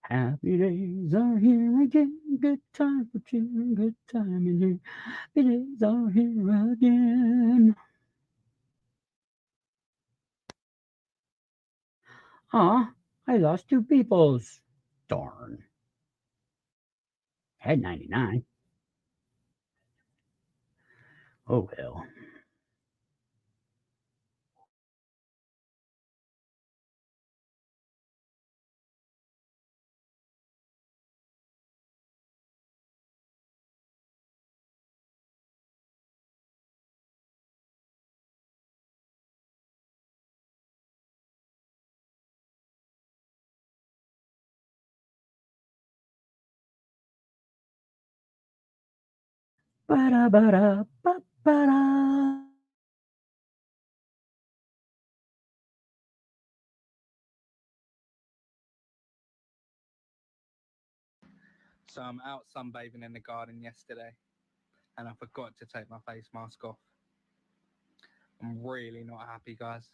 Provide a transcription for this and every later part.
Happy days are here again. Good time for cheering. Good time in here. Happy days are here again. Aw, I lost two peoples. Darn. Had 99. Oh well. Ba da ba da ba ba da. So I'm out sunbathing in the garden yesterday and I forgot to take my face mask off. I'm really not happy, guys.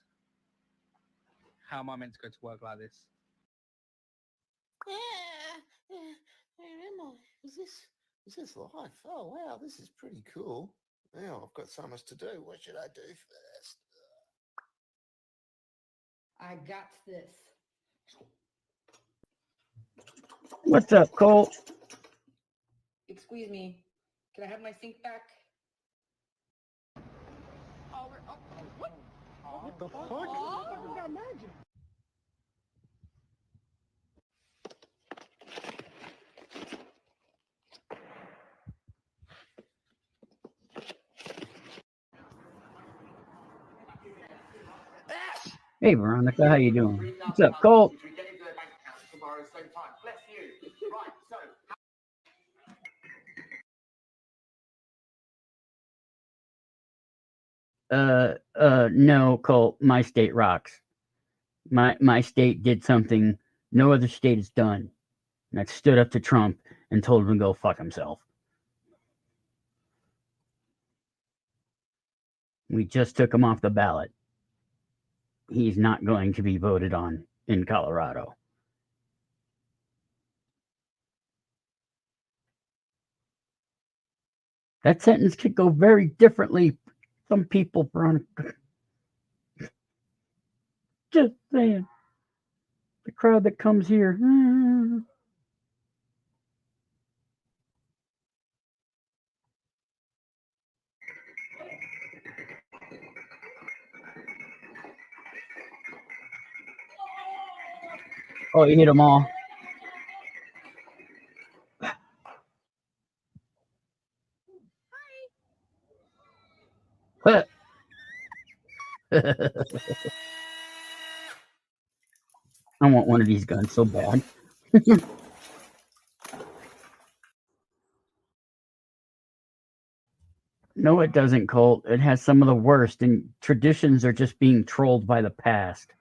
How am I meant to go to work like this? Where am I? Is this life? Oh wow, this is pretty cool. Now I've got so much to do. What should I do first? I got this. What's up, Colt? Excuse me. Can I have my sink back? What the fuck? I got magic. Hey, Veronica, how you doing? What's up, Colt? No, Colt. My state rocks. My state did something no other state has done. And I stood up to Trump and told him to go fuck himself. We just took him off the ballot. He's not going to be voted on in Colorado. That sentence could go very differently. Some people, Veronica. Just saying. The crowd that comes here. Oh, you hit them all. What? I want one of these guns so bad. No, it doesn't, Colt. It has some of the worst, and traditions are just being trolled by the past.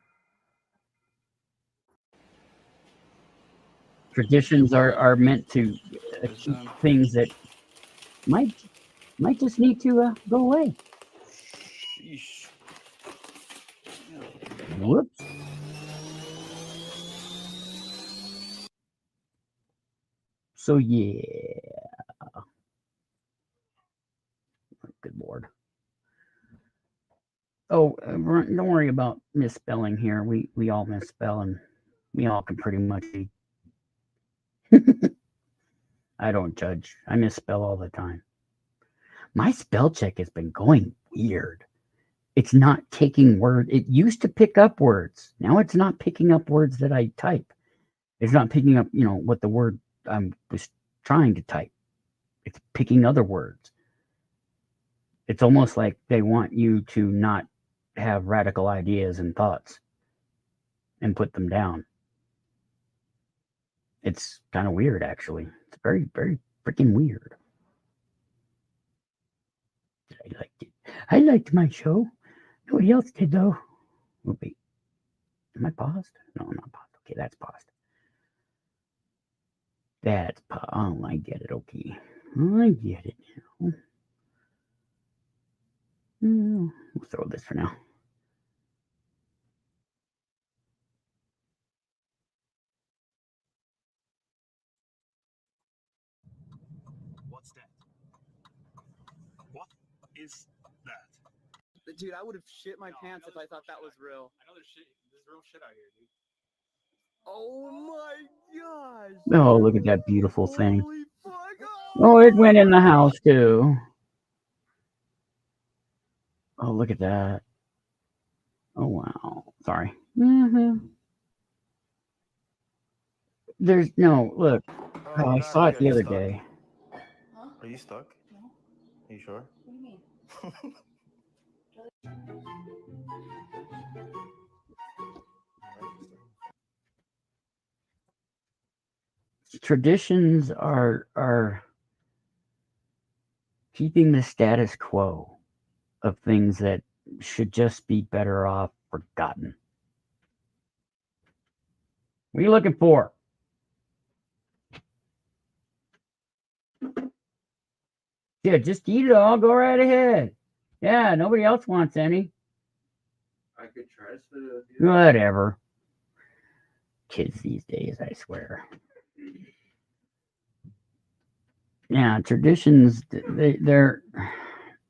Traditions are meant to keep things that might just need to go away. Sheesh. Whoops. So yeah, good lord. Oh, don't worry about misspelling here. We all misspell, and we all can pretty much be. I don't judge. I misspell all the time. My spell check has been going weird. It's not taking word. It used to pick up words. Now it's not picking up words that I type. It's not picking up, what the word I was trying to type. It's picking other words. It's almost like they want you to not have radical ideas and thoughts and put them down. It's kind of weird, actually. It's very, very freaking weird. I liked it. I liked my show. Nobody else did, though. Oh, wait. Am I paused? No, I'm not paused. Okay, that's paused. That's paused. Oh, I get it. Okay. I get it now. We'll throw this for now. is that? Dude, I would have shit my pants if I thought that was real. I know there's real shit out here, dude. Oh my gosh! Oh, look at that beautiful thing. Holy fuck! Oh, it went in the house too. Oh, look at that. Oh, wow. Sorry. There's no, look. Oh, I no, saw it are the you other stuck? day. Huh? Are you stuck? No. Are you sure? What do you mean? Traditions are keeping the status quo of things that should just be better off forgotten. What are you looking for? Yeah, just eat it all. Go right ahead. Yeah, nobody else wants any. I could try to split it with you. Whatever. Kids these days, I swear. Yeah, traditions, they're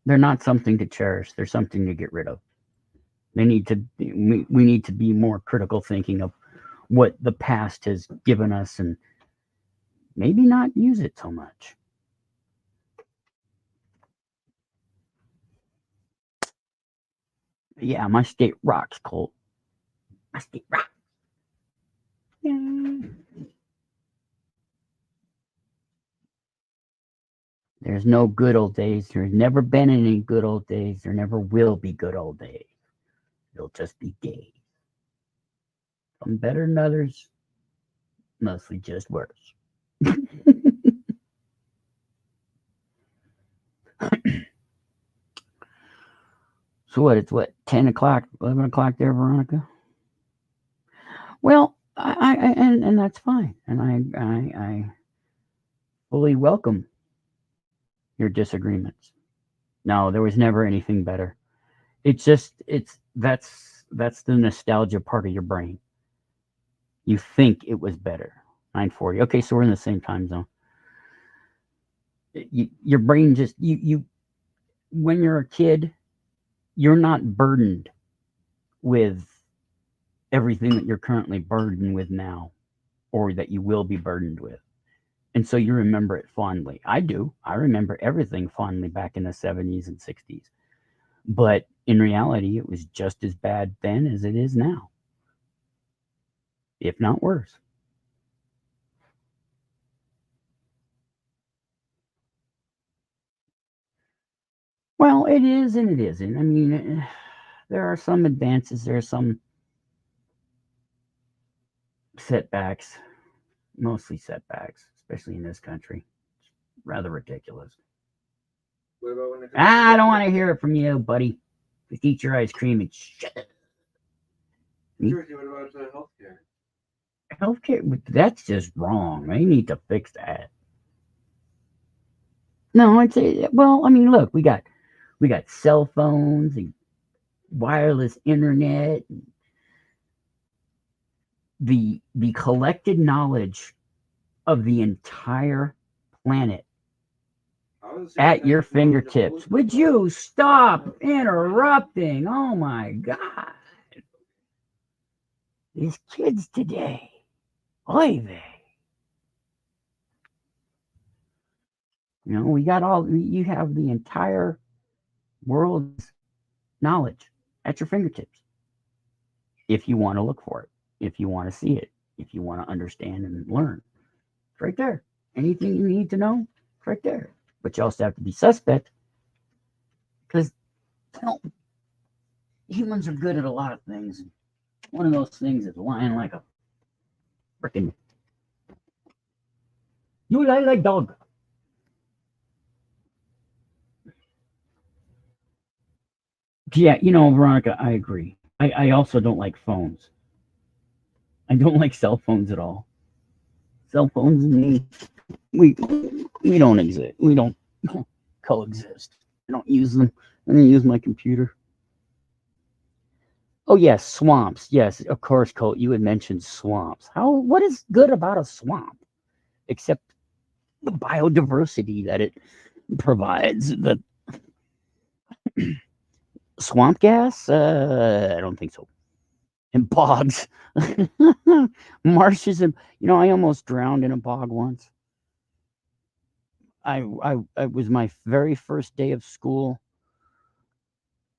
not something to cherish. They're something to get rid of. We need to be more critical thinking of what the past has given us and maybe not use it so much. Yeah, my state rocks, Colt. My state rocks. Yeah. There's no good old days. There's never been any good old days. There never will be good old days. It'll just be days. Some better than others, mostly just worse. So what? It's what, 10 o'clock, 11 o'clock there, Veronica? Well, and that's fine, and I fully welcome your disagreements. No, there was never anything better. It's just that's the nostalgia part of your brain. You think it was better. 9:40. Okay, so we're in the same time zone. Your brain just you when you're a kid, you're not burdened with everything that you're currently burdened with now, or that you will be burdened with. And so you remember it fondly. I do. I remember everything fondly back in the 70s and 60s. But in reality, it was just as bad then as it is now, if not worse. Well, it is and it isn't. I mean, there are some advances, there are some setbacks, mostly setbacks, especially in this country. It's rather ridiculous. What about when it comes I don't want to hear it from you, buddy. Just eat your ice cream and shut it. Georgie, what about healthcare? Healthcare, that's just wrong. They need to fix that. No, I'd say, well, I mean, look, we got cell phones and wireless internet. The collected knowledge of the entire planet at your fingertips. Would you stop interrupting? Oh my God. These kids today. Oy vey. You know, you have the entire world's knowledge at your fingertips. If you want to look for it, if you want to see it, if you want to understand and learn. It's right there. Anything you need to know, it's right there. But you also have to be suspect, because humans are good at a lot of things. One of those things is lying like a freaking you lie like dog. Yeah, Veronica, I agree. I also don't like phones. I don't like cell phones at all. Cell phones and me, we don't exist. We don't coexist. I don't use them. I don't use my computer. Oh yes, swamps. Yes, of course, Colt. You had mentioned swamps. What is good about a swamp, except the biodiversity that it provides? Swamp gas? I don't think so. And bogs. Marshes and I almost drowned in a bog once. It was my very first day of school.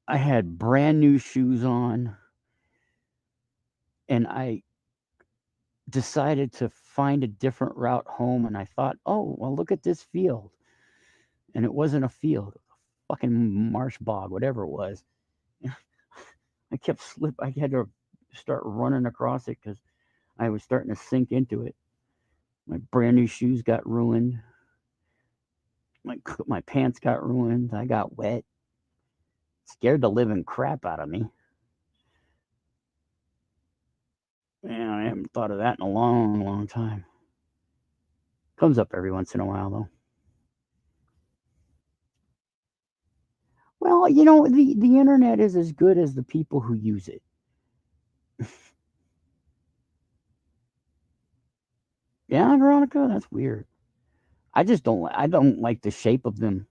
I had brand new shoes on, and I decided to find a different route home, and I thought, oh, well, look at this field. And it wasn't a field, a fucking marsh bog, whatever it was. I kept I had to start running across it because I was starting to sink into it. My brand new shoes got ruined. My pants got ruined. I got wet. Scared the living crap out of me. Man, I haven't thought of that in a long, long time. Comes up every once in a while, though. Well, the internet is as good as the people who use it. Yeah, Veronica, that's weird. I don't like the shape of them.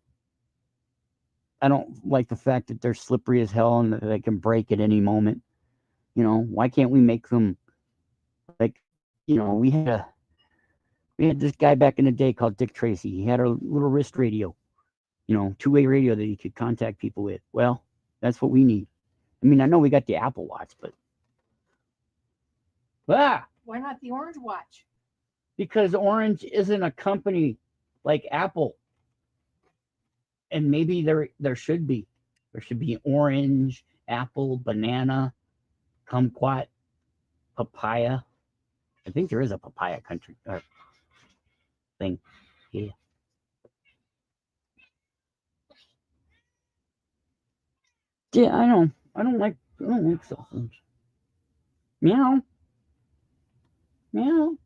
I don't like the fact that they're slippery as hell and that they can break at any moment. Why can't we make them like, we had this guy back in the day called Dick Tracy. He had a little wrist radio, two-way radio that he could contact people with. Well, that's what we need. I mean, I know we got the Apple Watch, but Why not the Orange Watch? because Orange isn't a company like Apple. And maybe there should be. There should be orange, apple, banana, kumquat, papaya. I think there is a papaya country thing. Yeah. Yeah, I don't like cell phones. Meow. Meow.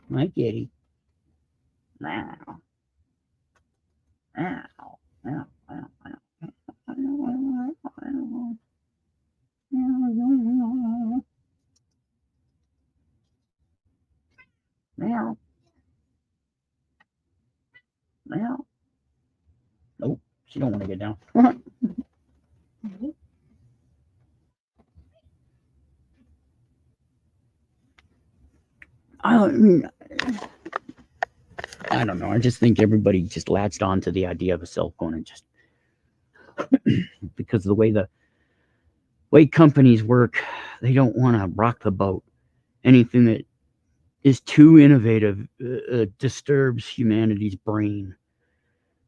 My kitty. Meow. Meow. Meow. Meow. Meow. Meow. Nope, she don't want to get down. I mean, I don't know. I just think everybody just latched on to the idea of a cell phone and just because of the way companies work, they don't want to rock the boat. Anything that is too innovative disturbs humanity's brain,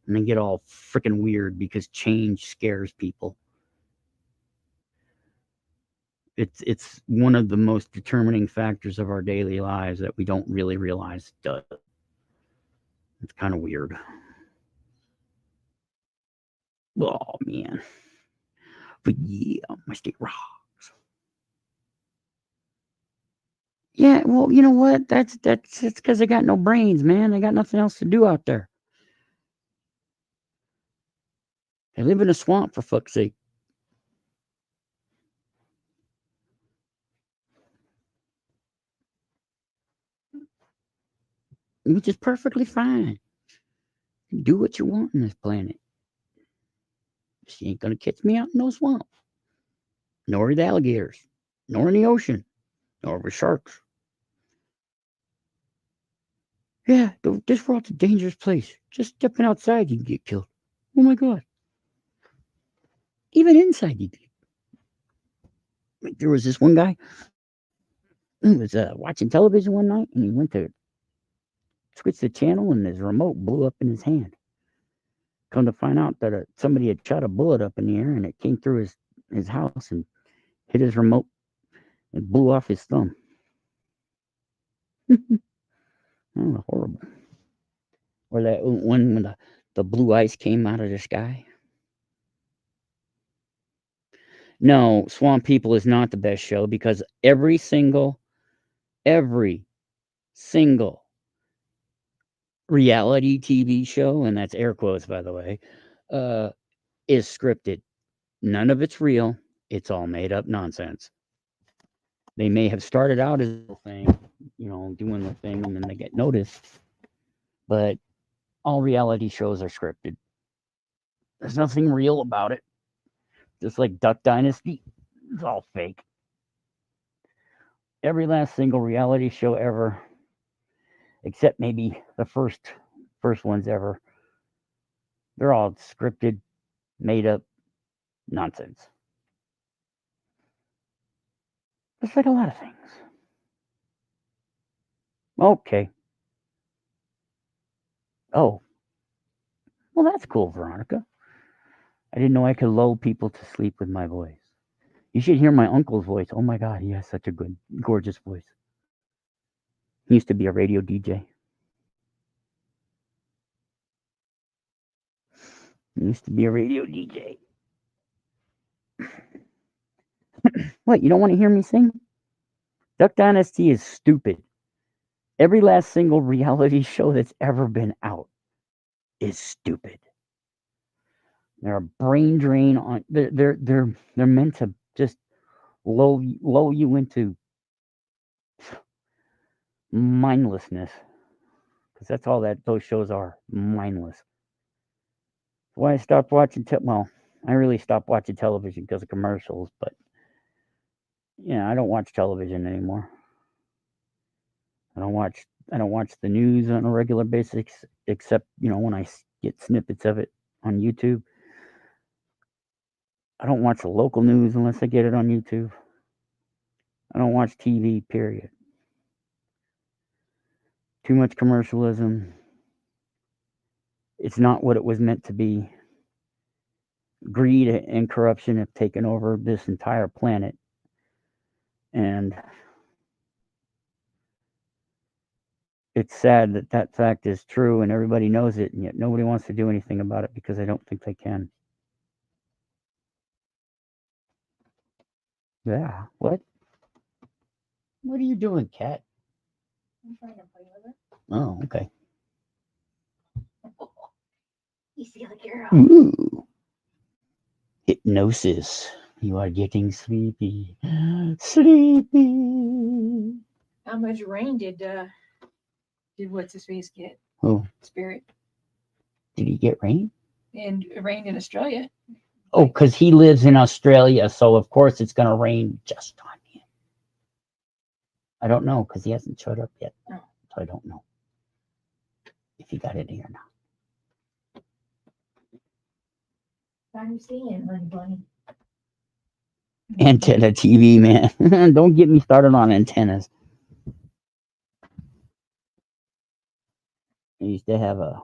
and they get all freaking weird because change scares people. It's one of the most determining factors of our daily lives that we don't really realize it does. It's kind of weird. Oh man. But yeah, my state rocks. Yeah, well, you know what? That's because they got no brains, man. They got nothing else to do out there. They live in a swamp, for fuck's sake. Which is perfectly fine. Do what you want on this planet. She ain't gonna catch me out in no swamp. Nor the alligators. Nor in the ocean. Nor the sharks. Yeah, this world's a dangerous place. Just stepping outside, you can get killed. Oh my god. Even inside, you can. Like, there was this one guy who was watching television one night, and he went to switch the channel, and his remote blew up in his hand. Come to find out that somebody had shot a bullet up in the air, and it came through his house and hit his remote and blew off his thumb. Oh, horrible. Or that one when the blue ice came out of the sky. No, Swamp People is not the best show because every single reality TV show, and that's air quotes, by the way, is scripted. None of it's real. It's all made up nonsense. They may have started out as a thing, doing the thing, and then they get noticed. But all reality shows are scripted. There's nothing real about it. Just like Duck Dynasty, it's all fake. Every last single reality show ever, except maybe the first ones ever, they're all scripted, made up nonsense. Just like a lot of things. Okay. Oh. Well, that's cool, Veronica. I didn't know I could lull people to sleep with my voice. You should hear my uncle's voice. Oh my God, he has such a good, gorgeous voice. He used to be a radio DJ. What, you don't want to hear me sing? Duck Dynasty is stupid. Every last single reality show that's ever been out is stupid. They're a brain drain on. They're meant to just lull you into mindlessness, because that's all that those shows are, mindless. Why I stopped watching. Well, I really stopped watching television because of commercials, but yeah, I don't watch television anymore. I don't watch the news on a regular basis, except when I get snippets of it on YouTube. I don't watch the local news unless I get it on YouTube. I don't watch TV, period. Too much commercialism. It's not what it was meant to be. Greed and corruption have taken over this entire planet. And it's sad that that fact is true and everybody knows it, and yet nobody wants to do anything about it because they don't think they can. Yeah. What? What are you doing, cat? I'm trying to play with it. Oh, okay. You see the girl. Ooh. Hypnosis. You are getting sleepy. Sleepy. How much rain did what's his face get? Oh, Spirit. did he get rain? And it rained in Australia. Oh, because he lives in Australia, so of course it's going to rain just on him. I don't know, because he hasn't showed up yet. Oh. So I don't know if he got any or not. I'm seeing, honey bunny. Antenna TV, man. Don't get me started on antennas. I used to have a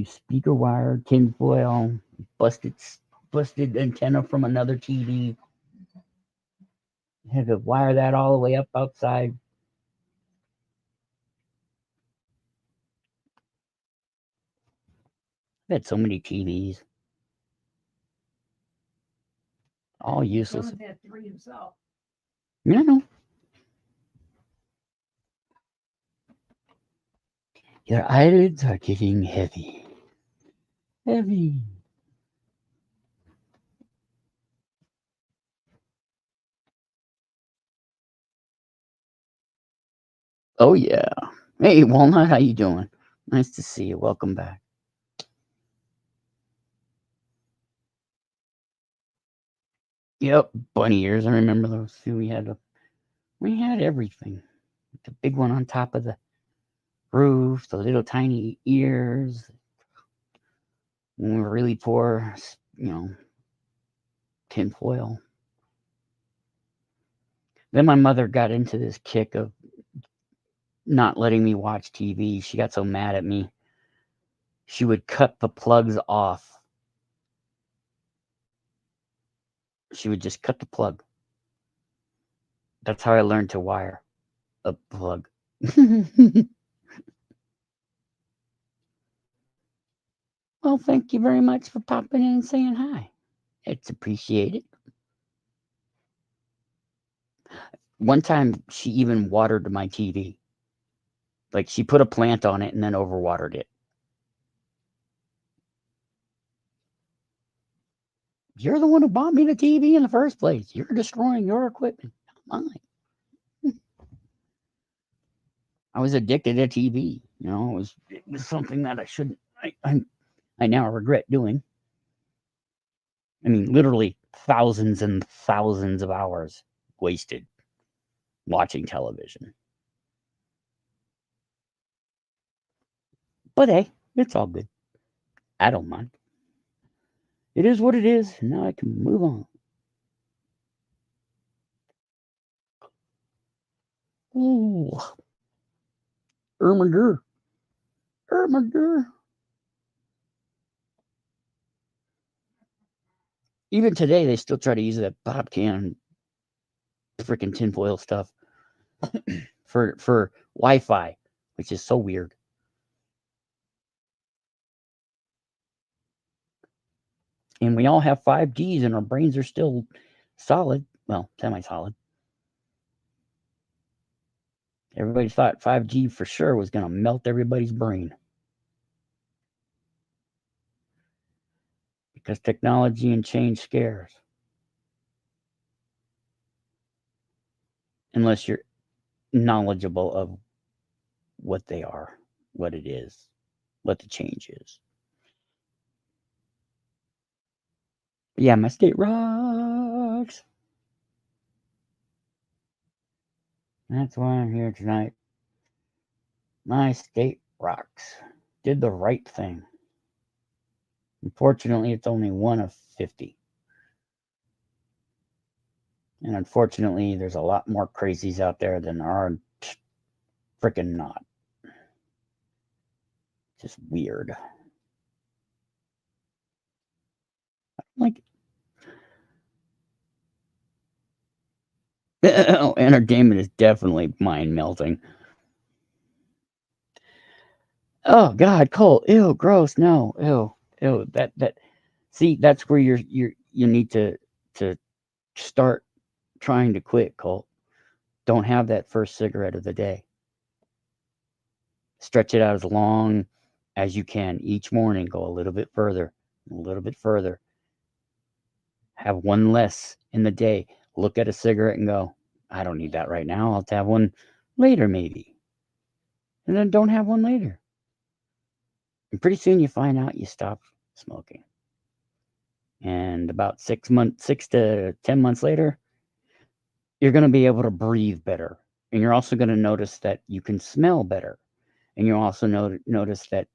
speaker wire, tinfoil, busted antenna from another TV. Had to wire that all the way up outside. I've had so many TVs. All useless. John had 3 himself. Yeah, I know. Your eyelids are getting heavy. Heavy. Oh yeah. Hey, Walnut, how you doing? Nice to see you. Welcome back. Yep, bunny ears. I remember those too. We had everything. The big one on top of the roof, the little tiny ears. When we were really poor, tinfoil. Then my mother got into this kick of not letting me watch TV. She got so mad at me. She would cut the plugs off. She would just cut the plug. That's how I learned to wire a plug. Well, thank you very much for popping in and saying hi. It's appreciated. One time, she even watered my TV. Like, she put a plant on it and then overwatered it. You're the one who bought me the TV in the first place. You're destroying your equipment, not mine. I was addicted to TV. It was something that I shouldn't. I now regret doing. I mean, literally thousands and thousands of hours wasted watching television. But hey, it's all good. I don't mind. It is what it is. Now I can move on. Ooh. Ermiger. Even today, they still try to use that pop can freaking tinfoil stuff for Wi-Fi, which is so weird. And we all have 5Gs and our brains are still solid. Well, semi-solid. Everybody thought 5G for sure was going to melt everybody's brain. Because technology and change scares. Unless you're knowledgeable of what they are, what it is, what the change is. Yeah, my state rocks. That's why I'm here tonight. My state rocks. Did the right thing. Unfortunately, it's only one of 50. And unfortunately, there's a lot more crazies out there than there are freaking not. Just weird. Like, entertainment is definitely mind melting. Oh God, Cole. Ew, gross. No, ew. That. See, that's where you need to start trying to quit, Cole. Don't have that first cigarette of the day. Stretch it out as long as you can each morning. Go a little bit further, a little bit further. Have one less in the day. Look at a cigarette and go, I don't need that right now. I'll have one later, maybe. And then don't have one later. And pretty soon you find out you stop smoking. And about 6 to 10 months later, you're going to be able to breathe better. And you're also going to notice that you can smell better. And you also notice that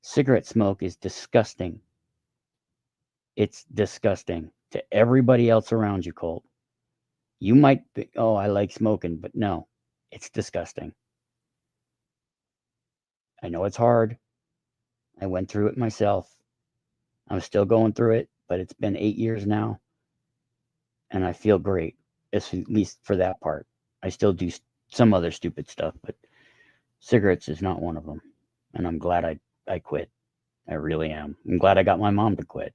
cigarette smoke is disgusting. It's disgusting to everybody else around you, Colt. You might think, oh, I like smoking, but no, it's disgusting. I know it's hard. I went through it myself. I'm still going through it, but it's been 8 years now. And I feel great, at least for that part. I still do some other stupid stuff, but cigarettes is not one of them. And I'm glad I quit. I really am. I'm glad I got my mom to quit.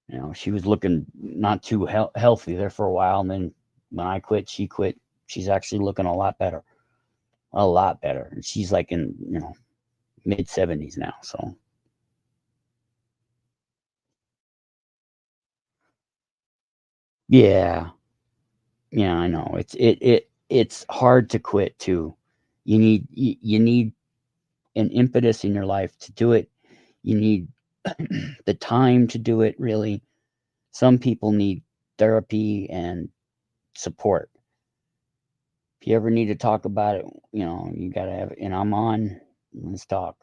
You know, she was looking not too healthy there for a while. And then when I quit, she quit. She's actually looking a lot better. A lot better. And she's like in, mid 70s now. So. Yeah. Yeah, I know. It's hard to quit too. You need an impetus in your life to do it. You need the time to do it, really. Some people need therapy and support. If you ever need to talk about it, you got to have it. And I'm on, let's talk.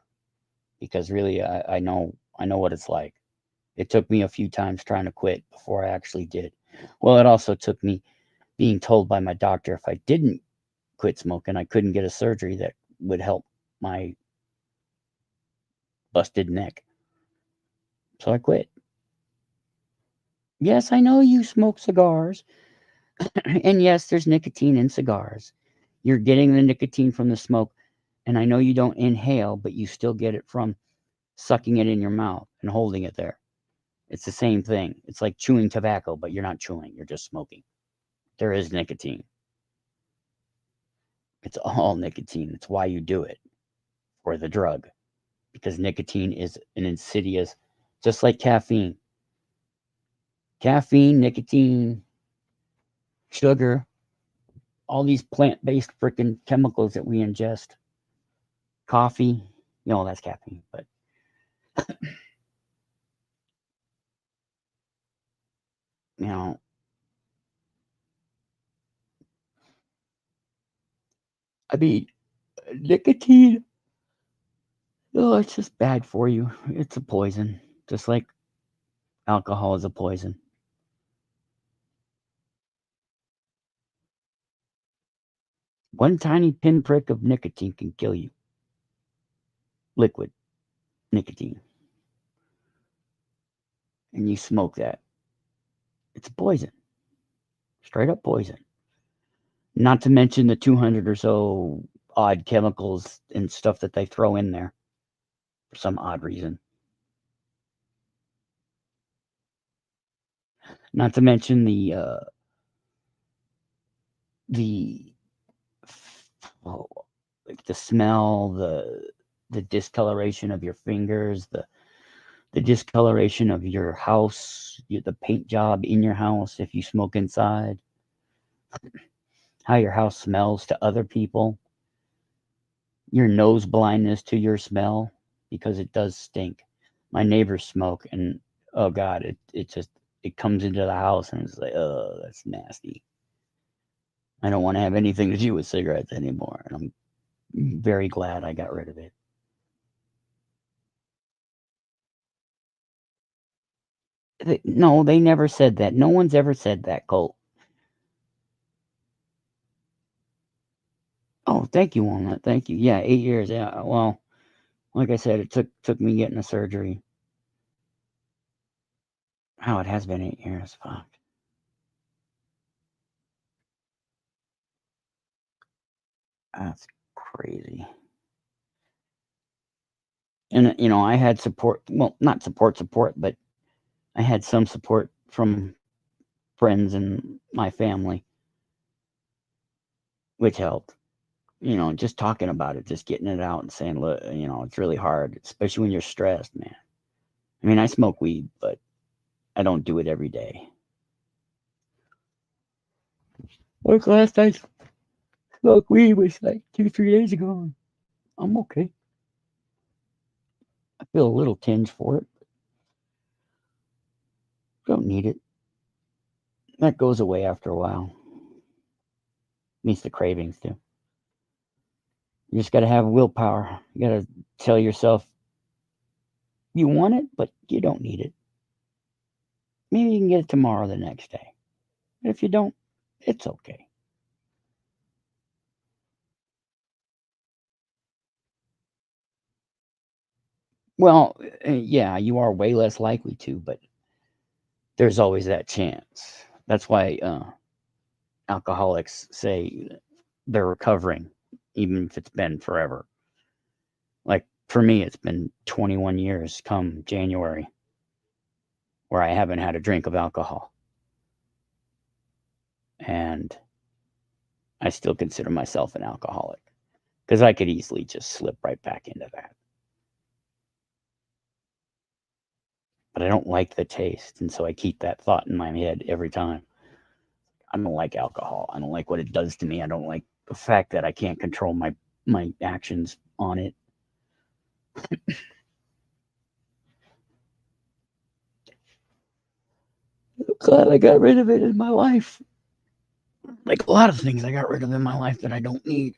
Because really, I know what it's like. It took me a few times trying to quit before I actually did. Well, it also took me being told by my doctor if I didn't quit smoking, I couldn't get a surgery that would help my busted neck. So I quit. Yes, I know you smoke cigars. And yes, there's nicotine in cigars. You're getting the nicotine from the smoke. And I know you don't inhale, but you still get it from sucking it in your mouth and holding it there. It's the same thing. It's like chewing tobacco, but you're not chewing. You're just smoking. There is nicotine. It's all nicotine. It's why you do it. For the drug. Because nicotine is an insidious, just like caffeine. Caffeine, nicotine, sugar, all these plant-based freaking chemicals that we ingest. Coffee, that's caffeine, but You know, I mean, nicotine, oh, it's just bad for you. It's a poison, just like alcohol is a poison. One tiny pinprick of nicotine can kill you. Liquid nicotine. And you smoke that. It's a poison. Straight up poison. Not to mention the 200 or so odd chemicals and stuff that they throw in there for some odd reason. Not to mention oh, like the smell, the discoloration of your fingers, the discoloration of your house, the paint job in your house if you smoke inside, how your house smells to other people, your nose blindness to your smell, because it does stink. My neighbors smoke, and oh God, it comes into the house and it's like, oh, that's nasty. I don't want to have anything to do with cigarettes anymore, and I'm very glad I got rid of it. No, they never said that. No one's ever said that, Colt. Oh, thank you, Walnut. Thank you. Yeah, 8 years. Yeah, well, like I said, it took me getting a surgery. Oh, it has been 8 years. Fuck. That's crazy. And you know, I had support. Well, not support, but I had some support from friends and my family, which helped. You know, just talking about it, just getting it out and saying, look, you know, it's really hard, especially when you're stressed, man. I mean, I smoke weed, but I don't do it every day. Like last time I smoked weed was like 2-3 days ago. I'm okay. I feel a little tinge for it. Don't need it. That goes away after a while. Means the cravings too. You just got to have willpower. You got to tell yourself you want it, but you don't need it. Maybe you can get it tomorrow or the next day. If you don't, it's okay. Well, yeah, you are way less likely to, but there's always that chance. That's why alcoholics say they're recovering, even if it's been forever. Like for me, it's been 21 years come January where I haven't had a drink of alcohol. And I still consider myself an alcoholic because I could easily just slip right back into that. But I don't like the taste. And so I keep that thought in my head every time. I don't like alcohol. I don't like what it does to me. I don't like the fact that I can't control my actions on it. I'm glad I got rid of it in my life. Like a lot of things I got rid of in my life that I don't need.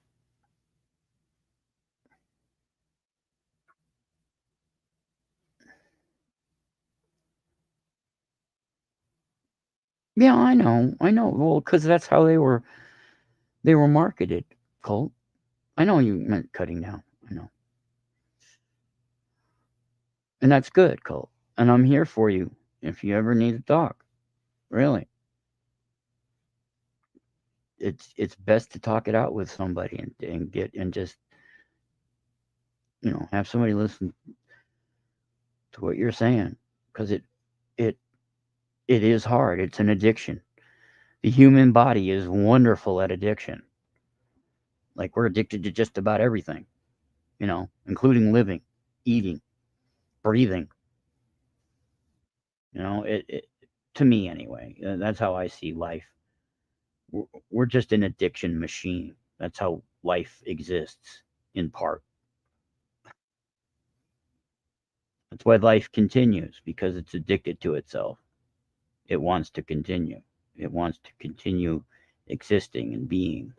Yeah, I know. Well, because that's how they were marketed, Colt. I know you meant cutting down. I know. And that's good, Colt. And I'm here for you if you ever need to talk. Really. It's best to talk it out with somebody and get and just, you know, have somebody listen to what you're saying, because it is hard. It's an addiction. The human body is wonderful at addiction. Like we're addicted to just about everything, you know, including living, eating, breathing. You know, it to me anyway. That's how I see life. We're just an addiction machine. That's how life exists in part. That's why life continues, because it's addicted to itself. It wants to continue. It wants to continue existing and being.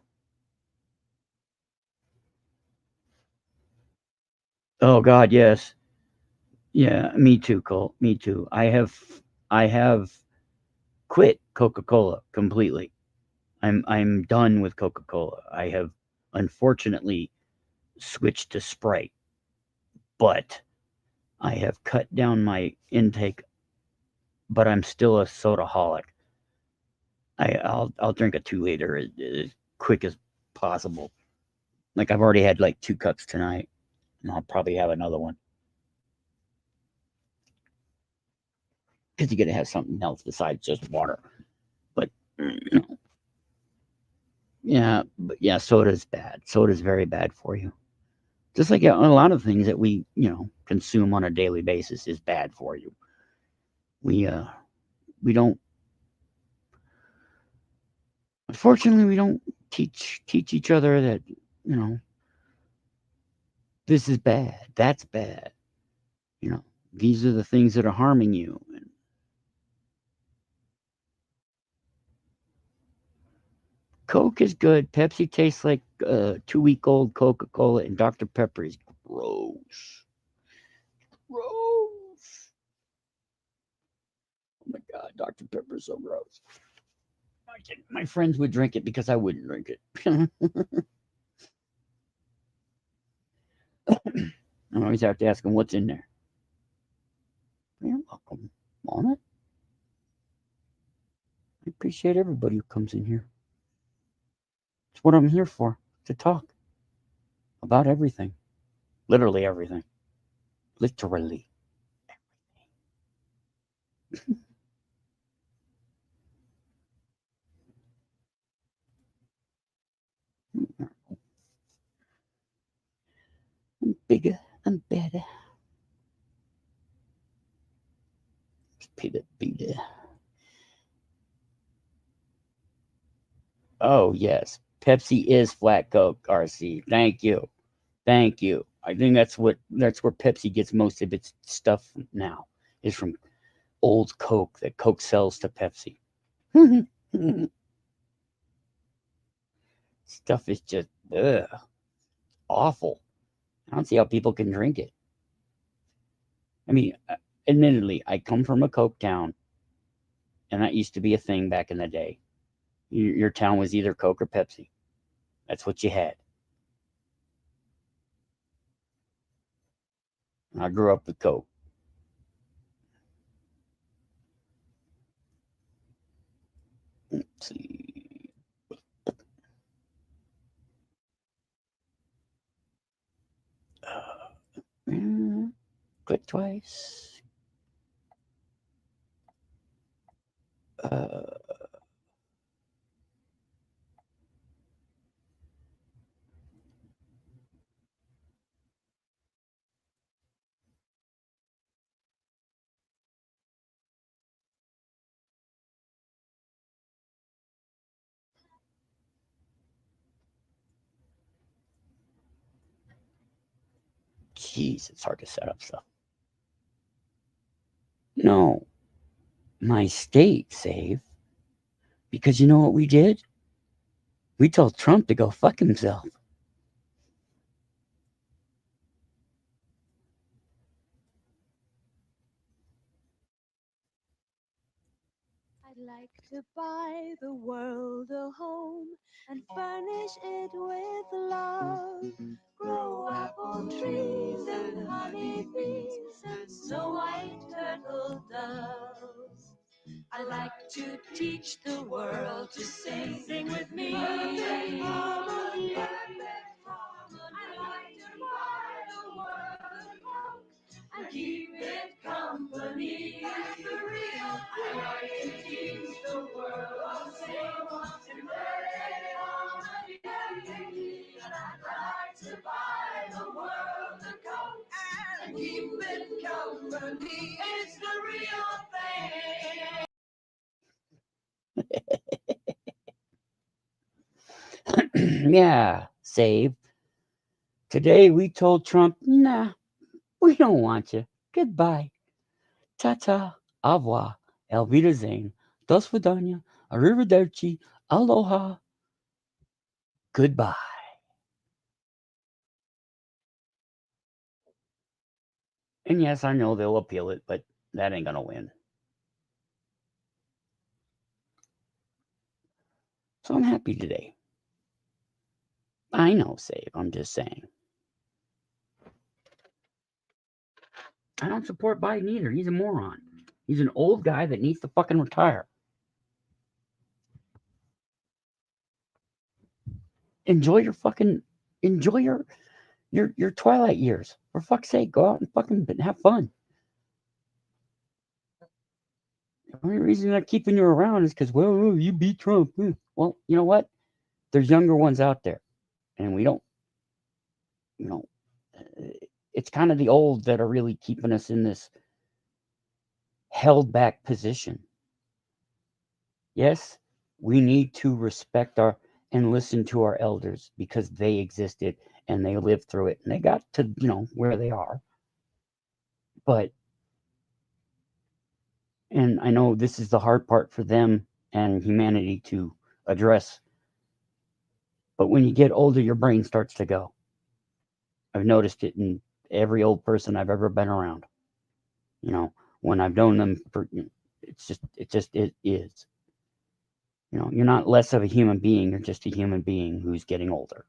Oh God, yes. Yeah, me too, Colt. Me too. I have quit Coca-Cola completely. I'm done with Coca-Cola. I have unfortunately switched to Sprite, but I have cut down my intake, but I'm still a sodaholic. I'll drink a 2 liter as quick as possible. Like I've already had like 2 cups tonight, and I'll probably have another one. Because you're gonna have something else besides just water. But yeah, soda's bad. Soda's very bad for you. Just like a lot of things that we consume on a daily basis is bad for you. We don't. Unfortunately, we don't teach each other that this is bad. That's bad. These are the things that are harming you. Coke is good. Pepsi tastes like 2-week-old Coca-Cola, and Dr. Pepper is gross. Gross. Oh my God, Dr. Pepper is so gross. My friends would drink it because I wouldn't drink it. I always have to ask them what's in there. You're welcome, Mona. I appreciate everybody who comes in here. It's what I'm here for, to talk about everything. Literally everything. Literally everything. I'm bigger, I'm better. Peter. Oh, yes. Pepsi is flat Coke, RC. Thank you. Thank you. I think that's where Pepsi gets most of its stuff now, is from old Coke that Coke sells to Pepsi. Stuff is just awful. I don't see how people can drink it. I mean, admittedly, I come from a Coke town, and that used to be a thing back in the day. Your town was either Coke or Pepsi. That's what you had. I grew up with Coke. Let's see. Click twice. Jeez, it's hard to set up stuff. No, my state save. Because you know what we did? We told Trump to go fuck himself. I'd like to buy the world a home and furnish it with love. Grow apple trees and honey bees and snow white turtle doves. I like to teach the world to sing. Sing with me. Perfect harmony. Perfect harmony. I like to buy the world a home and keep it company. That's the real thing. I like to teach the world to sing. In perfect harmony. And I'd like to buy the world a coat and keep it company. It's the real thing. Yeah, save. Today we told Trump, nah, we don't want you. Goodbye. Ta-ta. Au revoir. El Wiedersehen. Do svidanya, arrivederci, aloha, goodbye. And yes, I know they'll appeal it, but that ain't gonna win. So I'm happy today. I know, Save. I'm just saying. I don't support Biden either. He's a moron. He's an old guy that needs to fucking retire. Enjoy your twilight years. For fuck's sake, go out and fucking have fun. The only reason they're keeping you around is because, well, you beat Trump. Well, you know what? There's younger ones out there. And we don't, it's kind of the old that are really keeping us in this held back position. Yes, we need to respect and listen to our elders because they existed and they lived through it and they got to, where they are. And I know this is the hard part for them and humanity to address. But when you get older, your brain starts to go. I've noticed it in every old person I've ever been around. When I've known them for, it is. You're not less of a human being. You're just a human being who's getting older.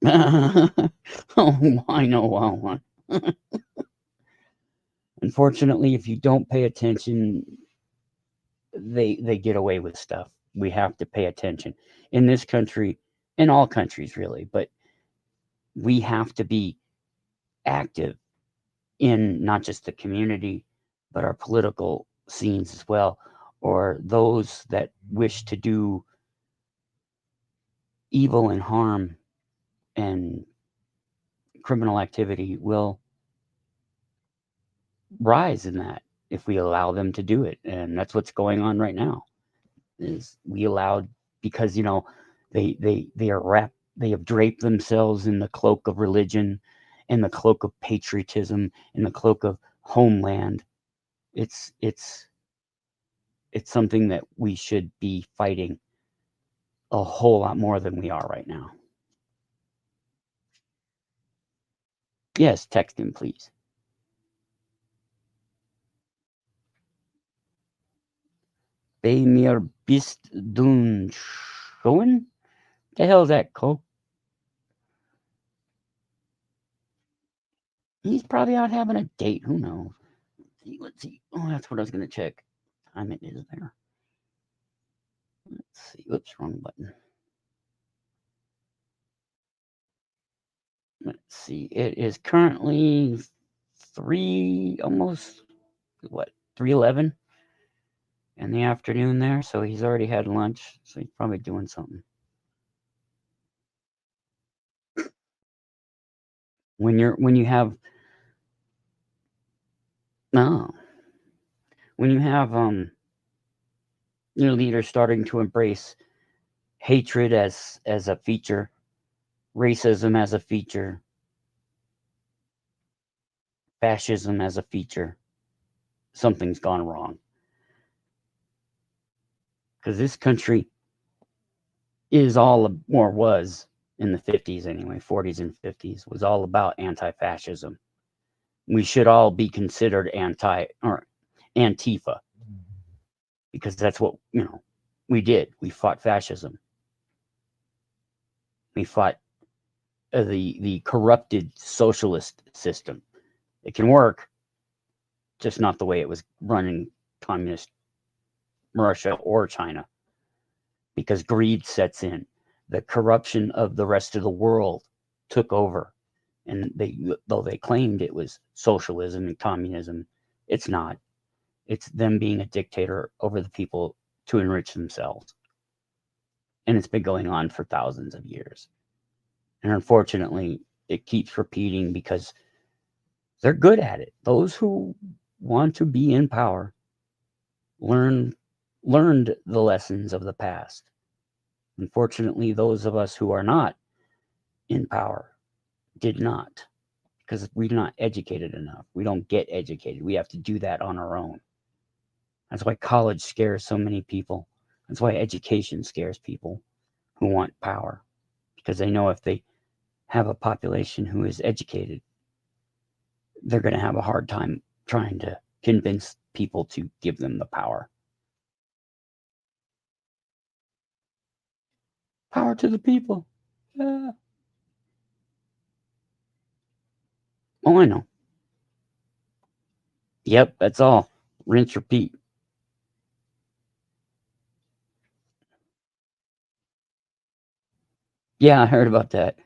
Oh, I know. Unfortunately, if you don't pay attention, they get away with stuff. We have to pay attention. In this country, in all countries really, but we have to be active in not just the community, but our political scenes as well, or those that wish to do evil and harm and criminal activity will rise in that if we allow them to do it. And that's what's going on right now, is we allowed, because they have draped themselves in the cloak of religion, in the cloak of patriotism, in the cloak of homeland. It's something that we should be fighting a whole lot more than we are right now. Yes, text him, please. Bei mir bist du schon? The hell is that, Cole? He's probably out having a date. Who knows? Let's see. Oh, that's what I was going to check. Time it is there. Let's see. Oops, wrong button. Let's see. It is currently 3:11 in the afternoon there. So he's already had lunch. So he's probably doing something. When you have your leaders starting to embrace hatred as a feature, racism as a feature, fascism as a feature, something's gone wrong. Because this country was in the 50s anyway, 40s and 50s, was all about anti-fascism. We should all be considered Antifa, because that's what, we did. We fought fascism. We fought the corrupted socialist system. It can work, just not the way it was run in communist Russia or China, because greed sets in. The corruption of the rest of the world took over, and though they claimed it was socialism and communism, it's not. It's them being a dictator over the people to enrich themselves. And it's been going on for thousands of years. And unfortunately, it keeps repeating because they're good at it. Those who want to be in power learned the lessons of the past. Unfortunately, those of us who are not in power did not. because we're not educated enough. We don't get educated. We have to do that on our own. That's why college scares so many people. That's why education scares people who want power, because they know if they have a population who is educated, they're going to have a hard time trying to convince people to give them the power. Power to the people. Yeah. Oh, I know. Yep, that's all. Rinse, repeat. Yeah, I heard about that.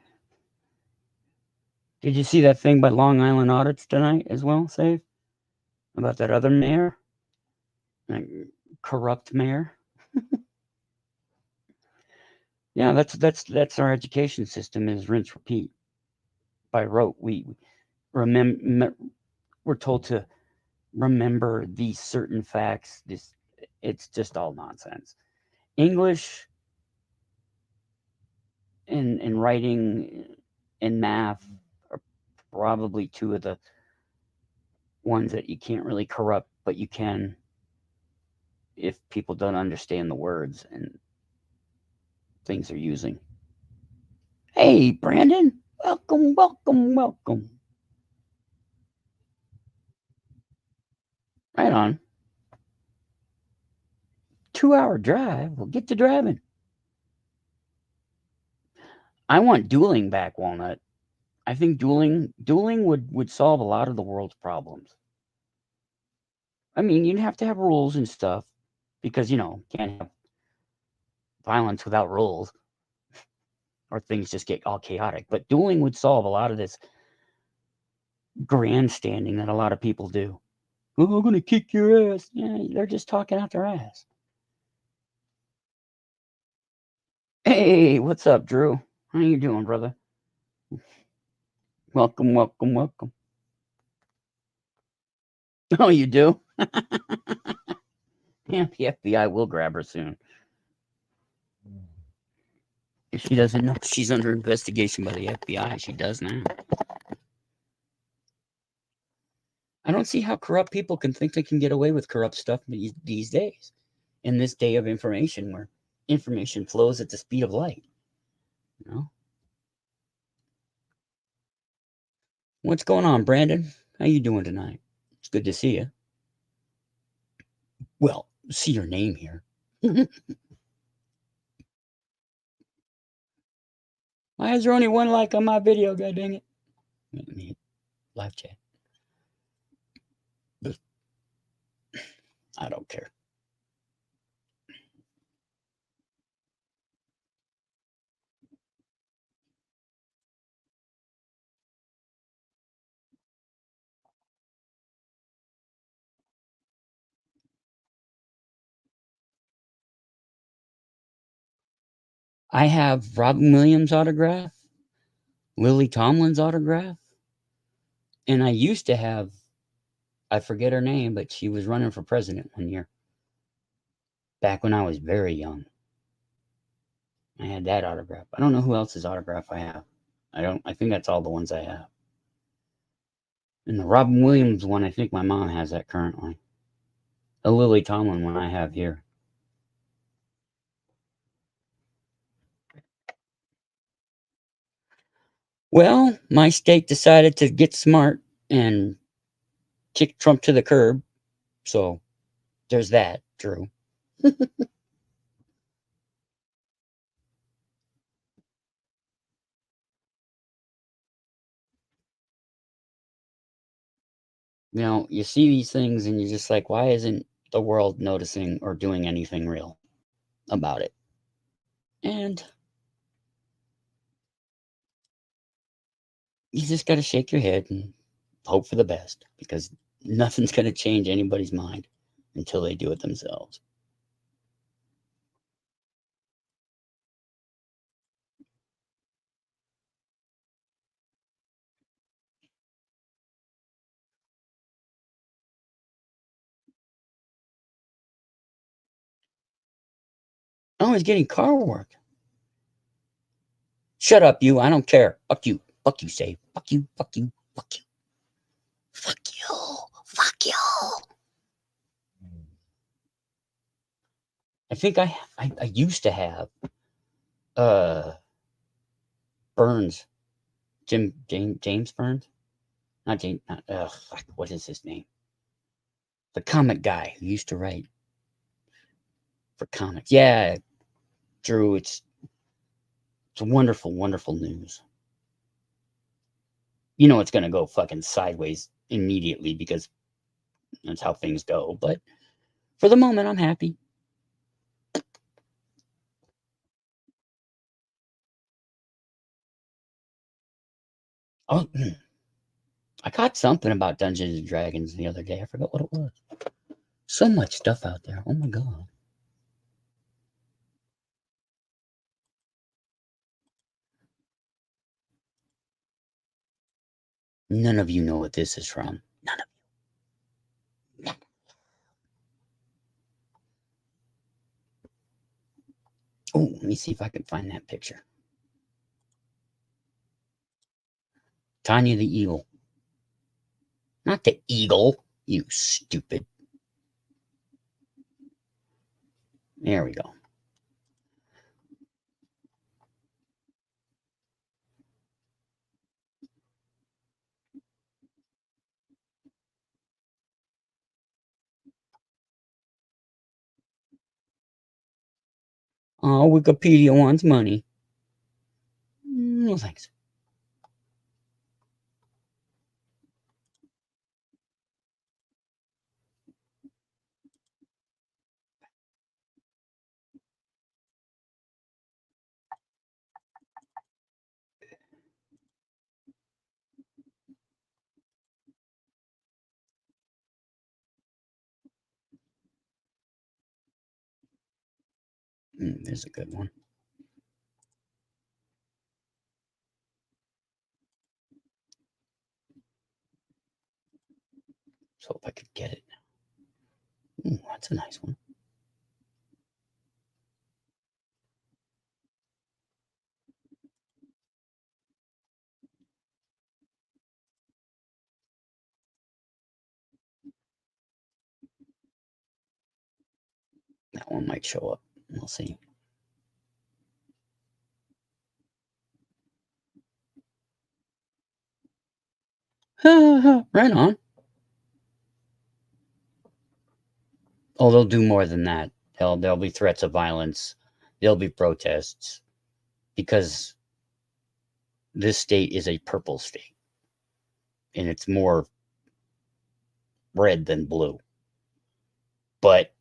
Did you see that thing by Long Island Audits tonight as well, Save? About that other mayor? Like, corrupt mayor? Yeah, that's our education system is rinse, repeat. By rote. We're told to remember these certain facts. It's just all nonsense. English and writing and math are probably two of the ones that you can't really corrupt, but you can if people don't understand the words and things they're using. Hey, Brandon, welcome, welcome, welcome. Right on. 2-hour drive. We'll get to driving. I want dueling back, Walnut. I think dueling would solve a lot of the world's problems. I mean, you'd have to have rules and stuff because, can't have violence without rules or things just get all chaotic. But dueling would solve a lot of this grandstanding that a lot of people do. Oh, I'm going to kick your ass. Yeah, they're just talking out their ass. Hey, what's up, Drew? How you doing, brother? Welcome, welcome, welcome. Oh, you do? Yeah, the FBI will grab her soon. If she doesn't know she's under investigation by the FBI, she does now. I don't see how corrupt people can think they can get away with corrupt stuff these days, in this day of information where information flows at the speed of light. What's going on, Brandon? How you doing tonight? It's good to see you. Well, see your name here. Why is there only one like on my video, god dang it? Let me hit live chat. I don't care. I have Robin Williams' autograph, Lily Tomlin's autograph, and I used to have, I forget her name, but she was running for president one year. Back when I was very young. I had that autograph. I don't know who else's autograph I have. I think that's all the ones I have. And the Robin Williams one, I think my mom has that currently. The Lily Tomlin one I have here. Well, my state decided to get smart and kick Trump to the curb. So there's that, Drew. You see these things and you're just like, why isn't the world noticing or doing anything real about it? And you just got to shake your head and hope for the best, because nothing's going to change anybody's mind until they do it themselves. Oh, he's getting car work. Shut up, you. I don't care. Fuck you. Fuck you, Save. Fuck you. Fuck you. Fuck you. Fuck you. Fuck you. I think I used to have Burns. James Burns? Not James, what is his name? The comic guy who used to write for comics. Yeah, Drew, it's wonderful, wonderful news. You know it's gonna go fucking sideways immediately because that's how things go. But for the moment, I'm happy. Oh, I caught something about Dungeons and Dragons the other day. I forgot what it was. So much stuff out there. Oh my god. None of you know what this is from. None of you. Oh, let me see if I can find that picture. Tanya the Eagle. Not the eagle, you stupid. There we go. Oh, Wikipedia wants money. No thanks. There's a good one. So if I could get it. Ooh, that's a nice one. That one might show up. We'll see. Right on. Oh, they'll do more than that. There'll be threats of violence. There'll be protests because this state is a purple state and it's more red than blue. But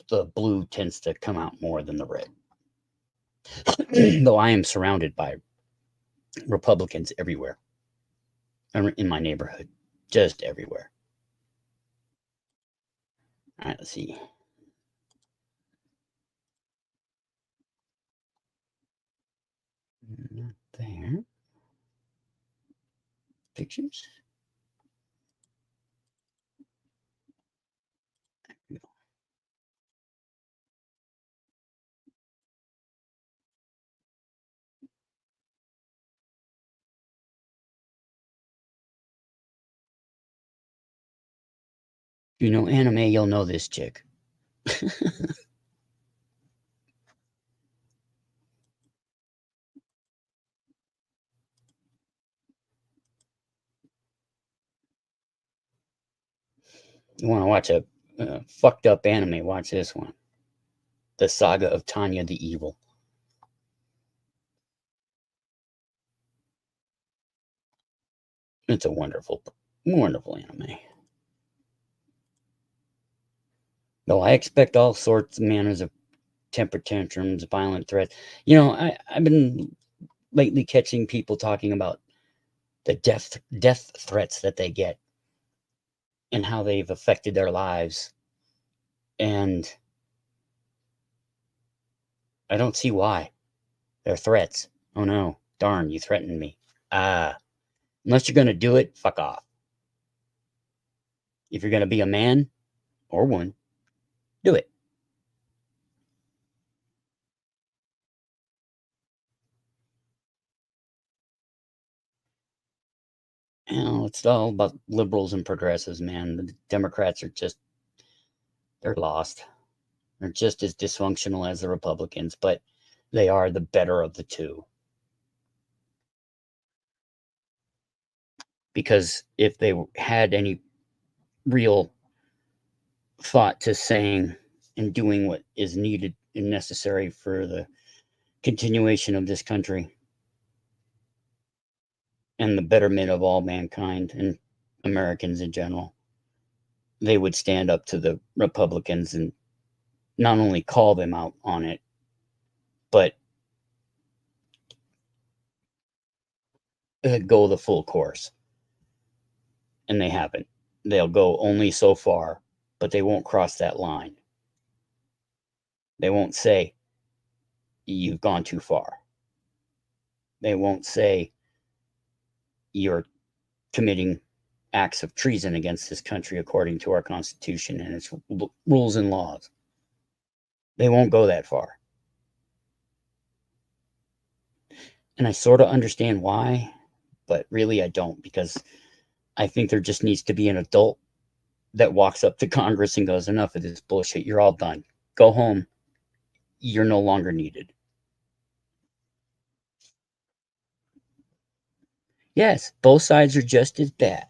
the blue tends to come out more than the red. Though I am surrounded by Republicans everywhere in my neighborhood, just everywhere. All right, let's see. Not there. Pictures. There we go. If you know anime, you'll know this chick. You want to watch a fucked up anime? Watch this one. The Saga of Tanya the Evil. It's a wonderful, wonderful anime. Though I expect all sorts of manners of temper tantrums, violent threats. You know, I've been lately catching people talking about the death threats that they get and how they've affected their lives. And I don't see why. They're threats. Oh no, darn, you threatened me. Unless you're going to do it, fuck off. If you're going to be a man or woman, do it. It's all about liberals and progressives, man. The Democrats are they're lost. They're just as dysfunctional as the Republicans, but they are the better of the two. Because if they had any real thought to saying and doing what is needed and necessary for the continuation of this country and the betterment of all mankind and Americans in general, they would stand up to the Republicans and not only call them out on it, but go the full course. And they haven't. They'll go only so far, but they won't cross that line. They won't say, you've gone too far. They won't say, you're committing acts of treason against this country according to our Constitution and its rules and laws. They won't go that far. And I sort of understand why, but really I don't, because I think there just needs to be an adult that walks up to Congress and goes, enough of this bullshit. You're all done. Go home. You're no longer needed. Yes, both sides are just as bad.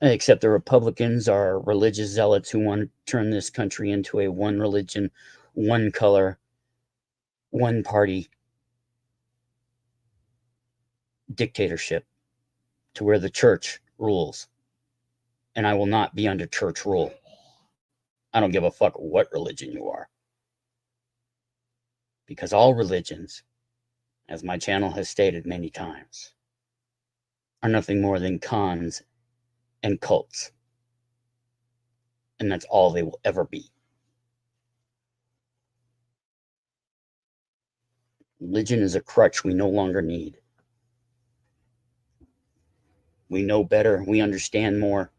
Except the Republicans are religious zealots who want to turn this country into a one religion, one color, one party dictatorship to where the church rules. And I will not be under church rule. I don't give a fuck what religion you are. Because all religions, as my channel has stated many times, are nothing more than cons and cults. And that's all they will ever be. Religion is a crutch we no longer need. We know better. We understand more.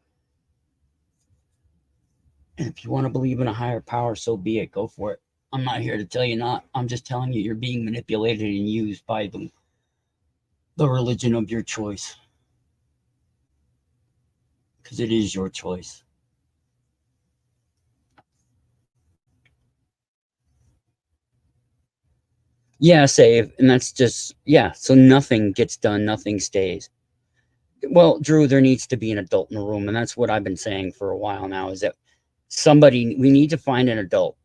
And if you want to believe in a higher power, so be it. Go for it. I'm not here to tell you not. I'm just telling you you're being manipulated and used by the religion of your choice. Because it is your choice. Yeah, save. And that's just, yeah. So nothing gets done. Nothing stays. Well, Drew, there needs to be an adult in the room. And that's what I've been saying for a while now, is that we need to find an adult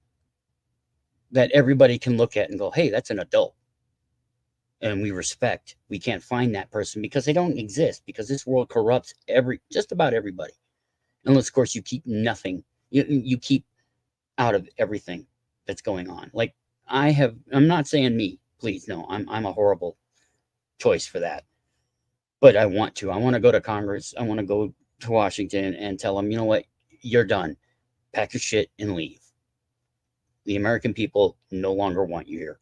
that everybody can look at and go, hey, that's an adult. And we respect. We can't find that person because they don't exist, because this world corrupts just about everybody. Unless, of course, you keep nothing. You keep out of everything that's going on. Like I'm not saying me, please, no, I'm a horrible choice for that. But I want to go to Congress. I want to go to Washington and tell them, you know what, you're done. Pack your shit and leave. The American people no longer want you here.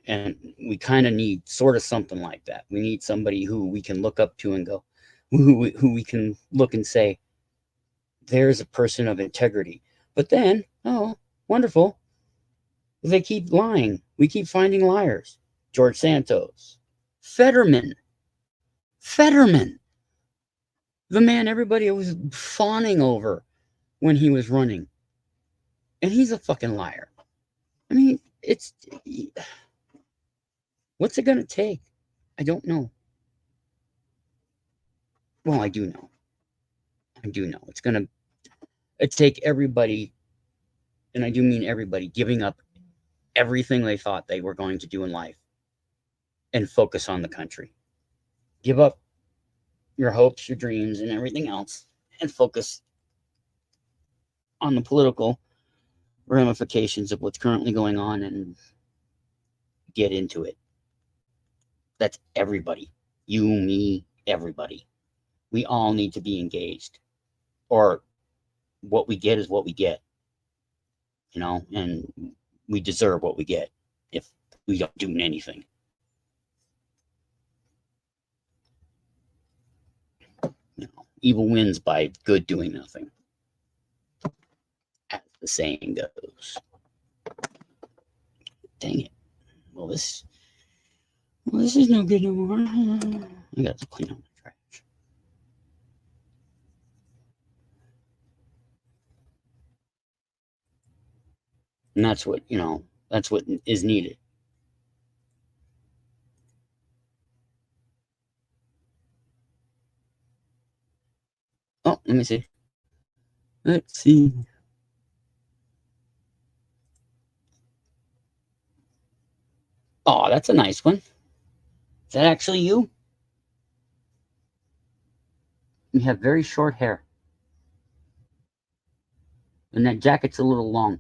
And we kind of need sort of something like that. We need somebody who we can look up to and go, who we can look and say, there's a person of integrity. But then, oh, wonderful, they keep lying. We keep finding liars. George Santos, Fetterman, the man everybody was fawning over when he was running. And he's a fucking liar. I mean, what's it going to take? I don't know. Well, I do know. It's going to take everybody, and I do mean everybody, giving up everything they thought they were going to do in life and focus on the country. Give up your hopes, your dreams, and everything else, and focus on the political ramifications of what's currently going on and get into it. That's everybody. You, me, everybody. We all need to be engaged, or what we get is what we get, and we deserve what we get if we don't do anything. Evil wins by good doing nothing, as the saying goes. Dang it. Well, this is no good no more. I got to clean up my trash. And that's what, that's what is needed. Oh, let me see. Let's see. Oh, that's a nice one. Is that actually you? You have very short hair. And that jacket's a little long.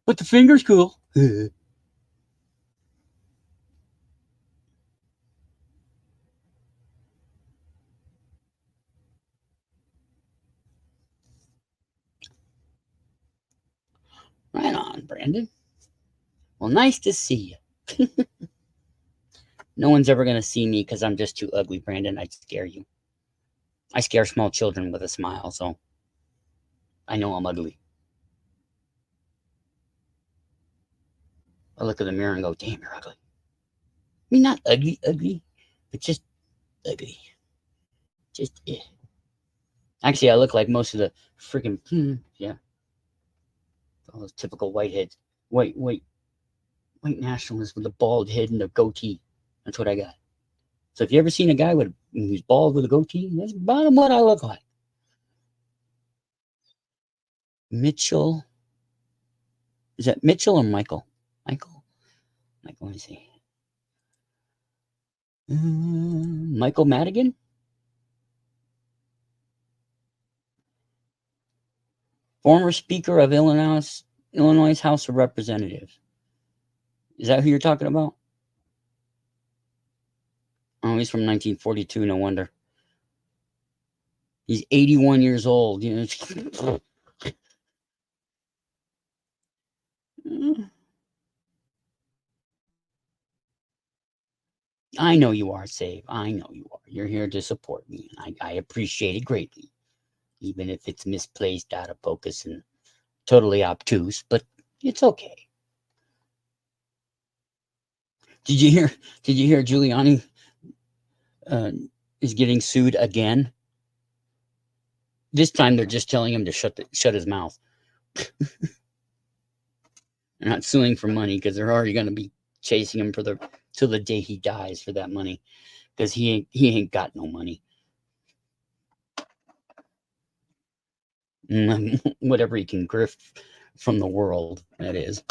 But the finger's cool. Right on, Brandon. Well, nice to see you. No one's ever going to see me because I'm just too ugly, Brandon. I'd scare you. I scare small children with a smile, so I know I'm ugly. I look in the mirror and go, damn, you're ugly. I mean, not ugly, but just ugly. Just, Actually, I look like most of the freaking, yeah. All those typical whiteheads. White nationalists with a bald head and a goatee. That's what I got. So if you ever seen a guy who's bald with a goatee, that's about what I look like. Mitchell. Is that Mitchell or Michael? Michael, let me see. Michael Madigan? Former Speaker of Illinois House of Representatives. Is that who you're talking about? Oh, he's from 1942, no wonder. He's 81 years old. You know. I know you are, Save. I know you are. You're here to support me, and I appreciate it greatly. Even if it's misplaced, out of focus, and totally obtuse, but it's okay. Did you hear Giuliani is getting sued again? This time they're just telling him to shut his mouth. They're not suing for money because they're already going to be chasing him till the day he dies for that money, because he ain't got no money. Whatever he can grift from the world, that is.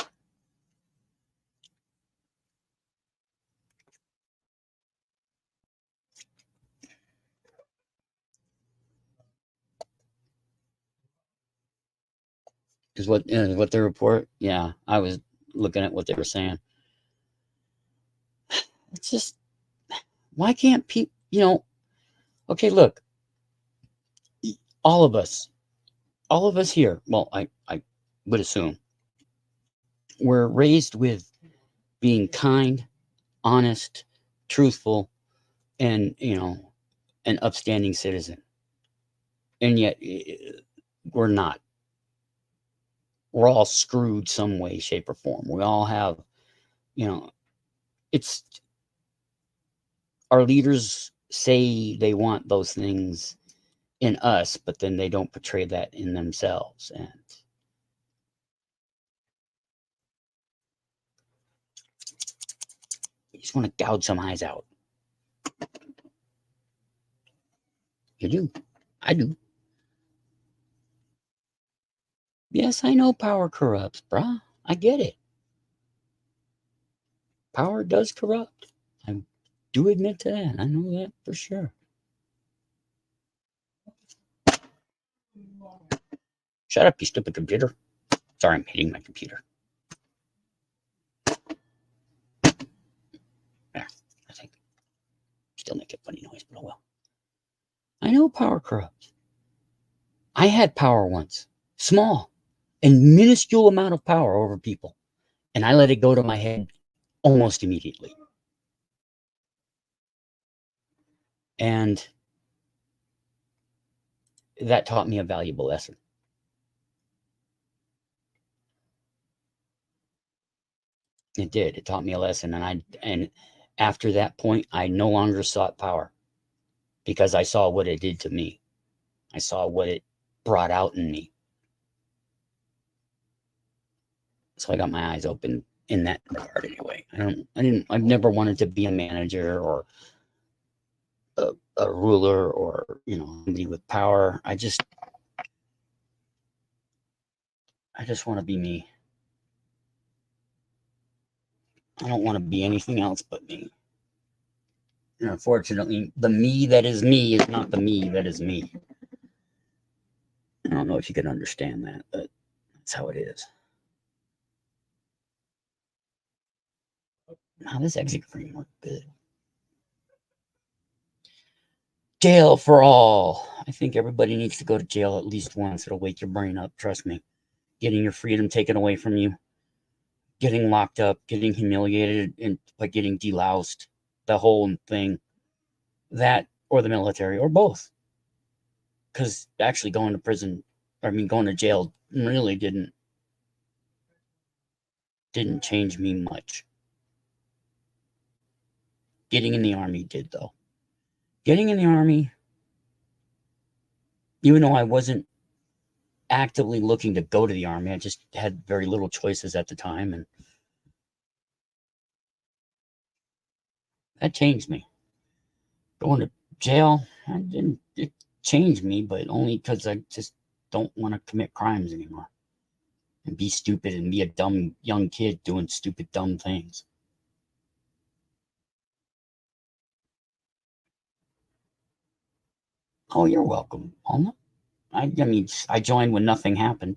Is what the report? Yeah, I was looking at what they were saying. It's just, why can't people, okay, look, all of us here, well, I would assume, we're raised with being kind, honest, truthful, and, an upstanding citizen. And yet we're not. We're all screwed some way, shape, or form. We all have, it's, our leaders say they want those things in us, but then they don't portray that in themselves. And you just want to gouge some eyes out. You do. I do. Yes, I know power corrupts, brah. I get it. Power does corrupt. I do admit to that. I know that for sure. Shut up, you stupid computer. Sorry, I'm hitting my computer. There, I think. Still make a funny noise, but oh well. I know power corrupts. I had power once. Small and minuscule amount of power over people. And I let it go to my head almost immediately. And that taught me a valuable lesson. It did. It taught me a lesson, and after that point, I no longer sought power because I saw what it did to me. I saw what it brought out in me. So I got my eyes open in that regard anyway. I've never wanted to be a manager or a ruler or, somebody with power. I just want to be me. I don't want to be anything else but me. And unfortunately, the me that is me is not the me that is me. I don't know if you can understand that, but that's how it is. Now this exit screen looked good. Jail for all. I think everybody needs to go to jail at least once. It'll wake your brain up, trust me. Getting your freedom taken away from you, getting locked up, getting humiliated, and by getting deloused, the whole thing. That or the military or both. Because actually going to jail really didn't change me much. Getting in the Army did, though. Getting in the Army, even though I wasn't actively looking to go to the Army, I just had very little choices at the time, and that changed me. Going to jail, it changed me, but only because I just don't want to commit crimes anymore and be stupid and be a dumb young kid doing stupid, dumb things. Oh, you're welcome, Alma. I mean, I joined when nothing happened.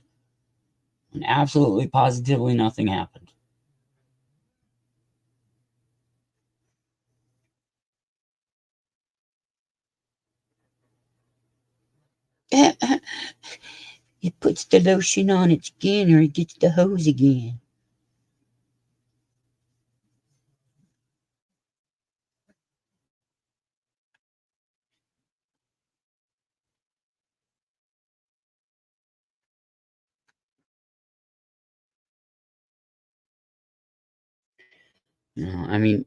And absolutely, positively nothing happened. It puts the lotion on its skin or it gets the hose again. I mean,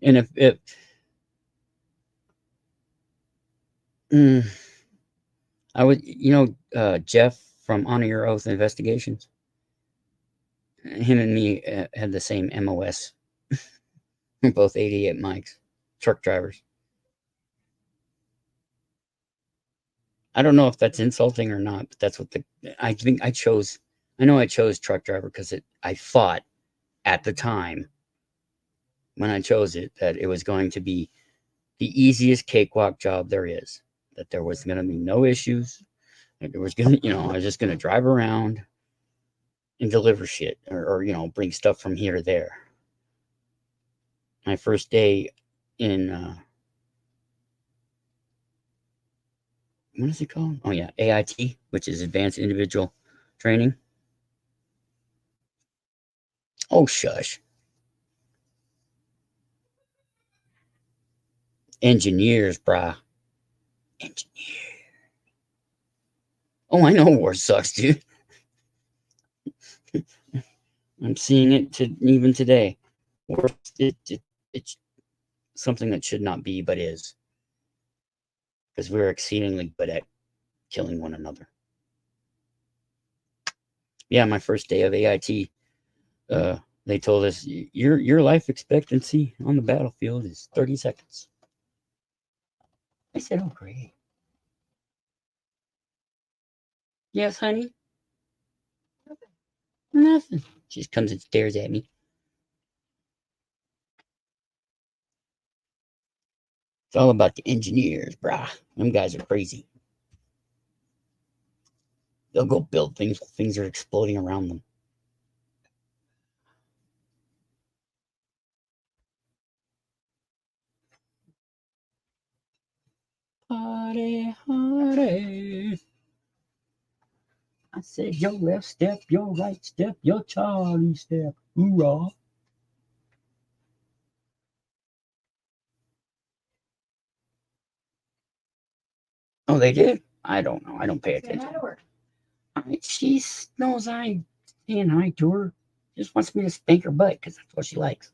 and if I would, Jeff from Honor Your Oath Investigations, him and me had the same MOS. We're both 88 mics, truck drivers. I don't know if that's insulting or not, but that's what I think I chose. I know I chose truck driver because I thought at the time when I chose it that it was going to be the easiest cakewalk job there is, that there was going to be no issues. That there was going to, I was just going to drive around and deliver shit or bring stuff from here to there. My first day in, what is it called? Oh, yeah, AIT, which is Advanced Individual Training. Oh, shush. Engineers, brah. Engineer. Oh, I know war sucks, dude. I'm seeing it even today. War, it's something that should not be, but is. Because we're exceedingly good at killing one another. Yeah, my first day of AIT, they told us your life expectancy on the battlefield is 30 seconds. I said, oh, great. Yes, honey? Nothing. She just comes and stares at me. It's all about the engineers, brah. Them guys are crazy. They'll go build things while things are exploding around them. Party, party. I said your left step, your right step, your Charlie step. Hoorah. Oh, they did? I don't know. I don't pay Say hi attention. to her. She knows I saying hi to her. Just wants me to spank her butt because that's what she likes.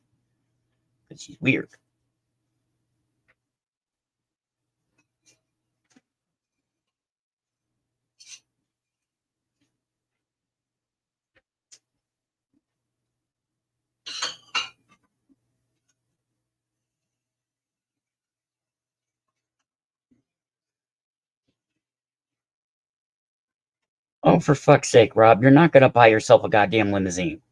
Because she's weird. Oh, for fuck's sake, Rob, you're not going to buy yourself a goddamn limousine.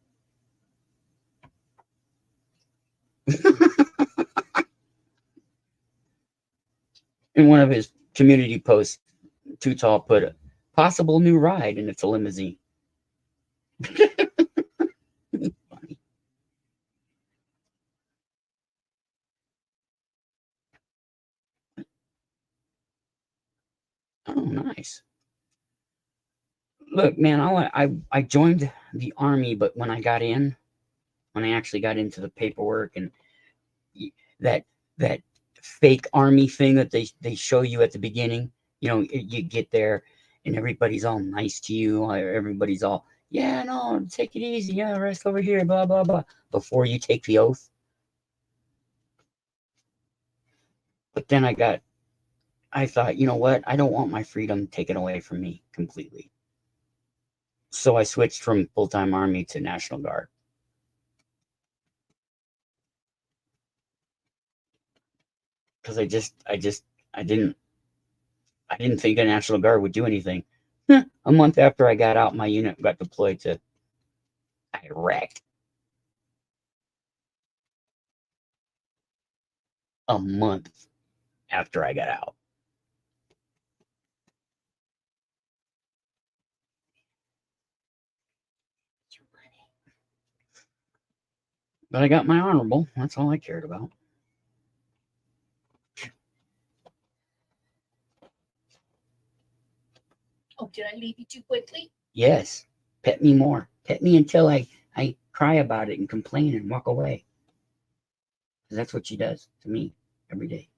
In one of his community posts, Too Tall put a possible new ride, and it's a limousine. Funny. Oh, nice. Look, man, I joined the army, but when I actually got into the paperwork and that that fake army thing that they show you at the beginning, you get there and everybody's all nice to you, or everybody's all, yeah, no, take it easy, yeah, rest over here, blah blah blah, before you take the oath. But then I thought, you know what? I don't want my freedom taken away from me completely. So I switched from full-time army to National Guard. Because I didn't think a National Guard would do anything. A month after I got out, my unit got deployed to Iraq. A month after I got out. But I got my honorable. That's all I cared about. Oh, did I leave you too quickly? Yes. Pet me more. Pet me until I cry about it and complain and walk away. Because that's what she does to me every day.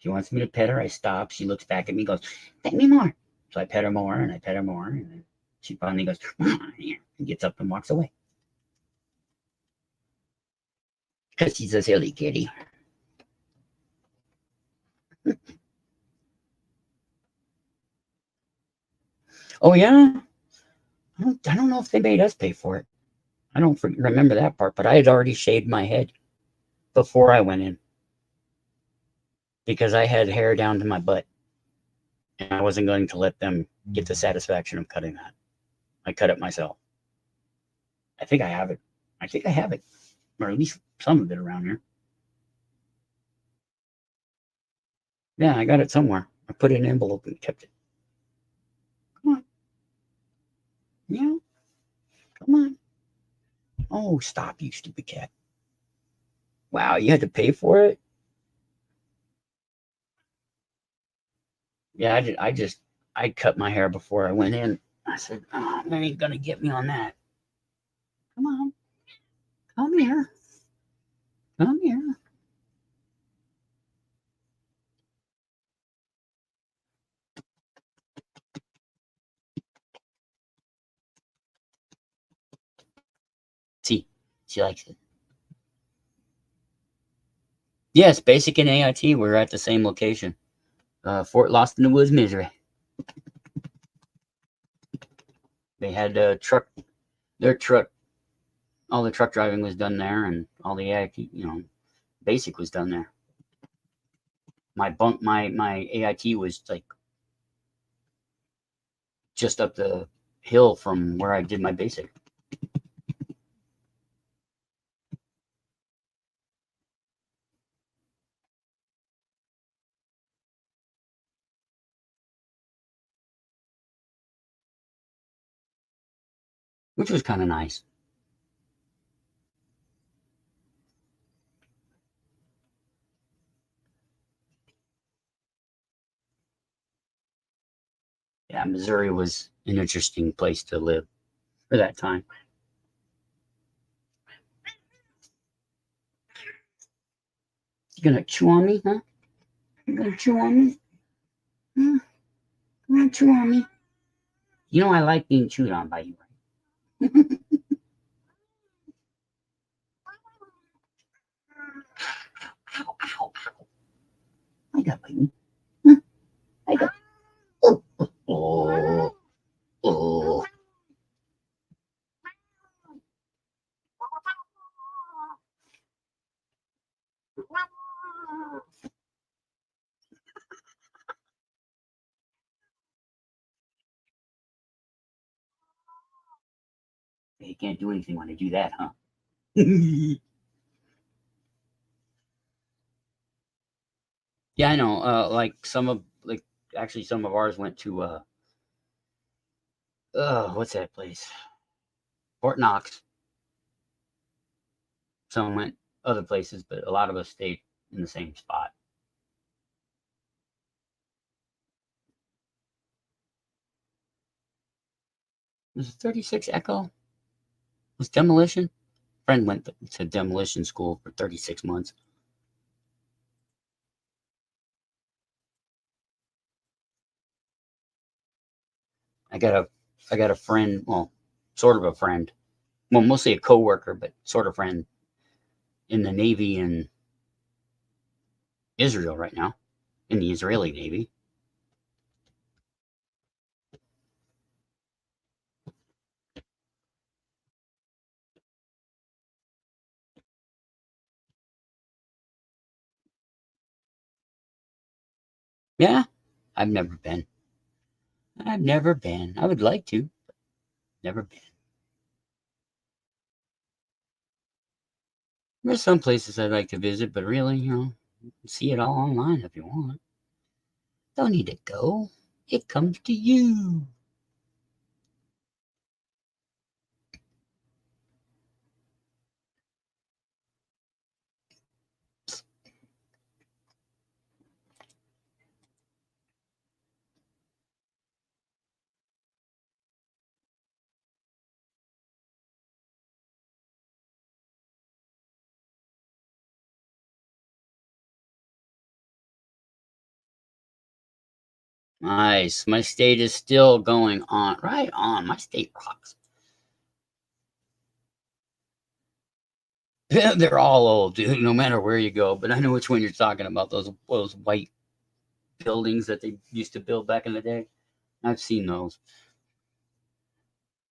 She wants me to pet her. I stop. She looks back at me, goes, pet me more. So I pet her more and I pet her more. And then she finally goes, and gets up and walks away. Because she's a silly kitty. Oh, yeah? I don't know if they made us pay for it. I don't remember that part, but I had already shaved my head before I went in. Because I had hair down to my butt. And I wasn't going to let them get the satisfaction of cutting that. I cut it myself. I think I have it. Or at least some of it around here. Yeah, I got it somewhere. I put it in an envelope and kept it. Come on. Yeah. Come on. Oh, stop, you stupid cat. Wow, you had to pay for it? Yeah, I cut my hair before I went in. I said, oh, they ain't gonna get me on that. Come on. Come here. Come here. See, she likes it. Yes, basic and AIT, we're at the same location. Fort Lost in the Woods, Missouri. They had their truck, all the truck driving was done there, and all the AIT, basic was done there. My AIT was like just up the hill from where I did my basic. Which was kind of nice. Yeah, Missouri was an interesting place to live for that time. You gonna chew on me, huh? You gonna chew on me? You gonna chew on me? You know I like being chewed on by you, right? Ow, ow, ow. I got me. I got. Oh, oh, oh. You can't do anything when I do that, huh? Yeah, I know. Like actually some of ours went to what's that place? Fort Knox. Some went other places, but a lot of us stayed in the same spot. Was it 36 Echo? Was demolition? Friend went to demolition school for 36 months. I got a friend, well, sort of a friend, well, mostly a coworker, but sort of friend in the Navy in Israel right now, in the Israeli Navy. Yeah, I've never been. I've never been. I would like to, but never been. There's some places I'd like to visit, but really, you can see it all online if you want. Don't need to go. It comes to you. Nice. My state is still going on. Right on. My state rocks. They're all old, dude, no matter where you go. But I know which one you're talking about. Those white buildings that they used to build back in the day. I've seen those.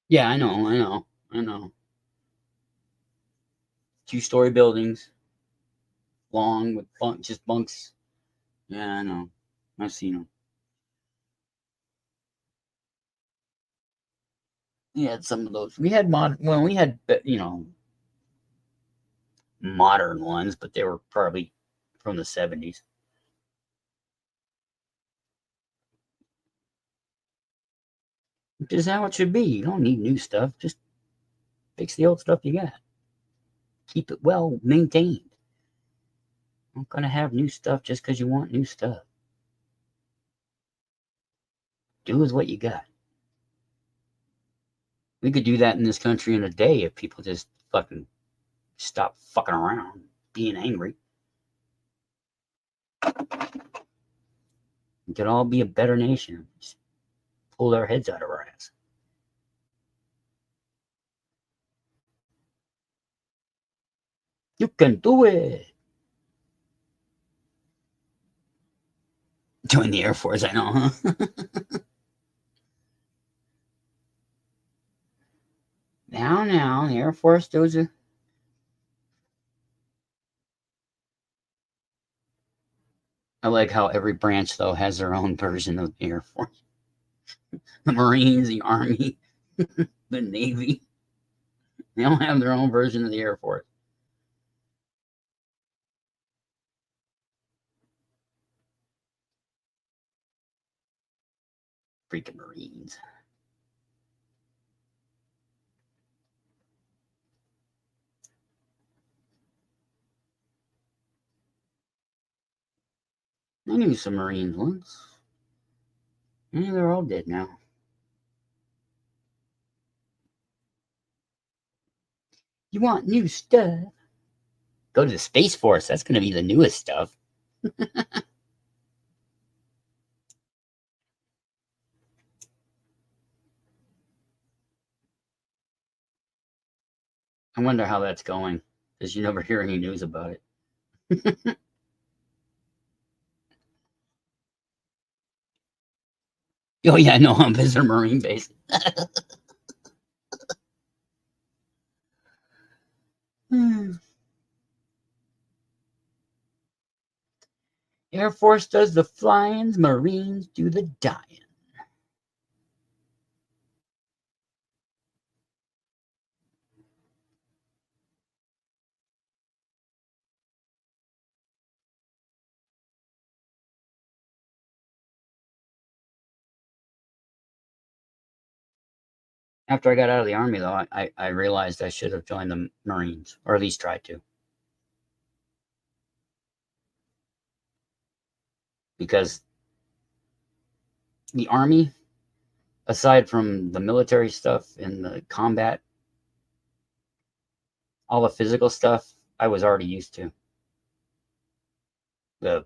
Yeah, I know. 2-story buildings, long with just bunks. Yeah, I know. I've seen them. We had some of those. We had modern ones, but they were probably from the 70s. Which is how it should be. You don't need new stuff. Just fix the old stuff you got. Keep it well maintained. You're not gonna have new stuff just because you want new stuff. Do with what you got. We could do that in this country in a day if people just fucking stop fucking around, being angry. We could all be a better nation. Just pull our heads out of our ass. You can do it. Join the Air Force, I know, huh? Now, the Air Force does it. I like how every branch, though, has their own version of the Air Force. The Marines, the Army, the Navy. They all have their own version of the Air Force. Freaking Marines. I knew some Marines once. Yeah, they're all dead now. You want new stuff? Go to the Space Force. That's going to be the newest stuff. I wonder how that's going, because you never hear any news about it. Oh yeah, no, I'm visiting a Marine base. Air Force does the flying, Marines do the dying. After I got out of the Army, though, I realized I should have joined the Marines, or at least tried to. Because the Army, aside from the military stuff and the combat, all the physical stuff, I was already used to. The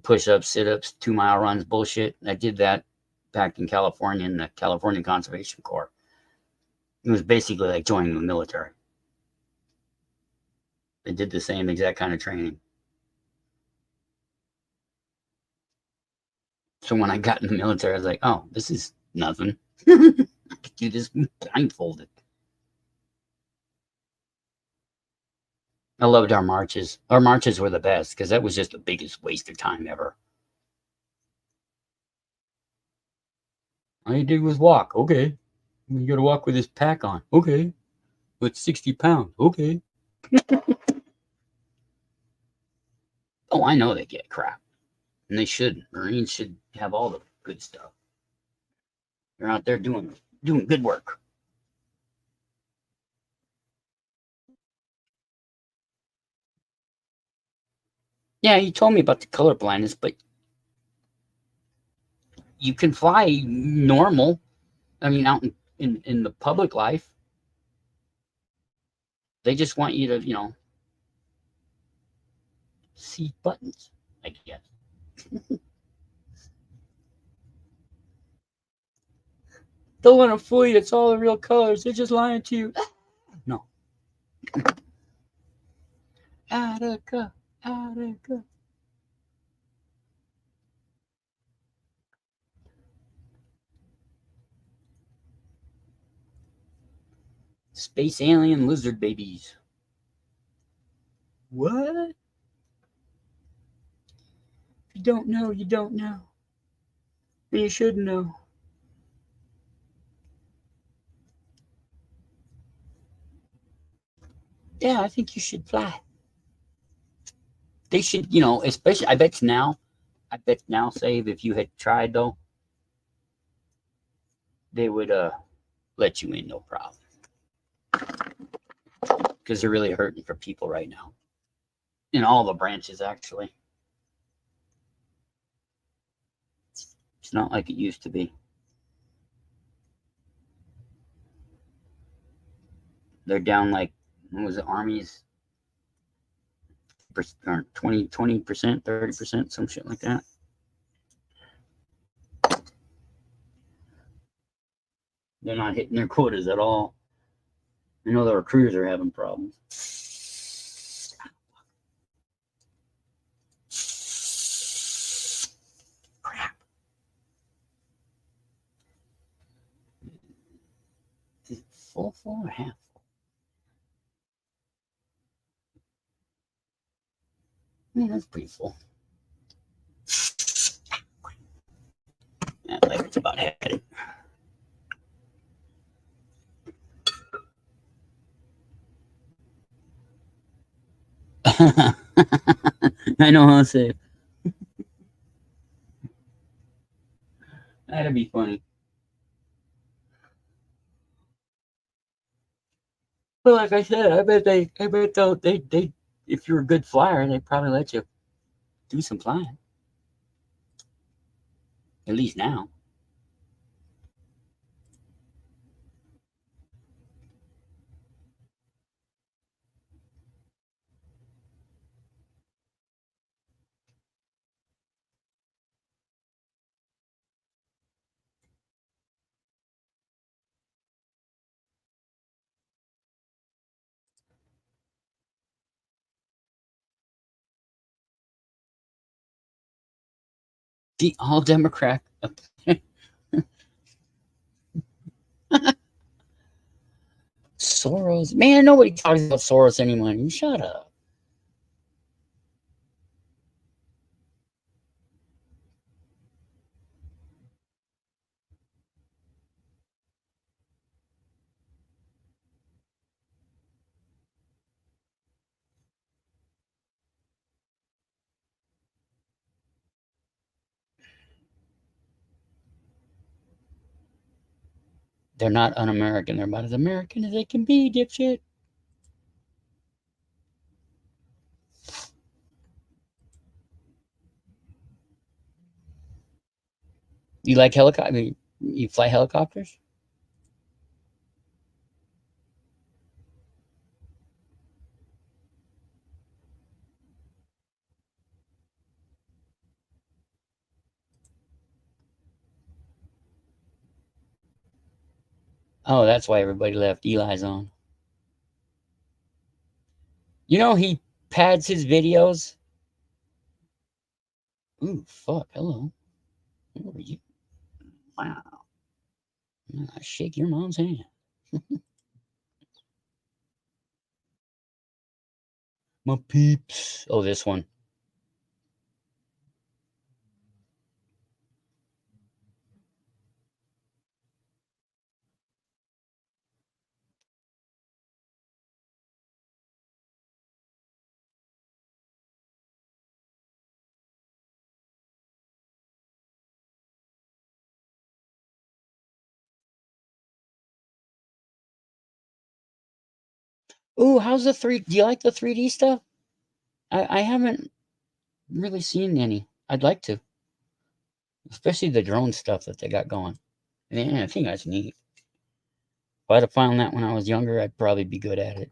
push-ups, sit-ups, 2-mile runs, bullshit. I did that back in California in the California Conservation Corps. It was basically like joining the military. They did the same exact kind of training. So when I got in the military, I was like, oh, this is nothing. I could do this blindfolded. I loved our marches. Our marches were the best because that was just the biggest waste of time ever. All you did was walk. Okay. You got to walk with this pack on. Okay. With 60 pounds. Okay. Oh, I know they get crap. And they should. Marines should have all the good stuff. They're out there doing good work. Yeah, you told me about the color blindness, but you can fly normal. I mean, out in the public life. They just want you to, see buttons, I guess. Don't want to fool you. It's all the real colors. They're just lying to you. No. Attica, Attica. Space alien lizard babies. What? If you don't know, you don't know. And you should know. Yeah, I think you should fly. They should, especially, I bet now, Save, if you had tried, though, they would let you in, no problem. Because they're really hurting for people right now. In all the branches, actually. It's not like it used to be. They're down like, what was it, Armies? 20%, 30%, some shit like that. They're not hitting their quotas at all. I know the recruiters are having problems. Crap. Is it full or half full? Yeah, that's pretty full. That labor's about headed. I know how to say it. That'd be funny. But like I said, I bet they, if you're a good flyer, they probably let you do some flying. At least now. The all Democrat. Soros. Man, nobody talks about Soros anymore. You shut up. They're not un-American. They're about as American as they can be, dipshit. You like helicopter? I mean, you fly helicopters? Oh, that's why everybody left. Eli's on. You know he pads his videos. Ooh, fuck. Hello. Who are you? Wow. I shake your mom's hand. My peeps. Oh, this one. Ooh, how's the three? Do you like the 3D stuff? I haven't really seen any. I'd like to, especially the drone stuff that they got going. Yeah, I think that's neat. If I'd have found that when I was younger, I'd probably be good at it.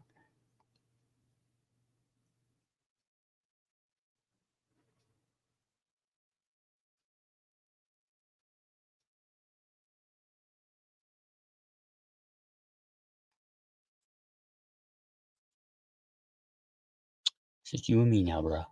It's just you and me now, bro.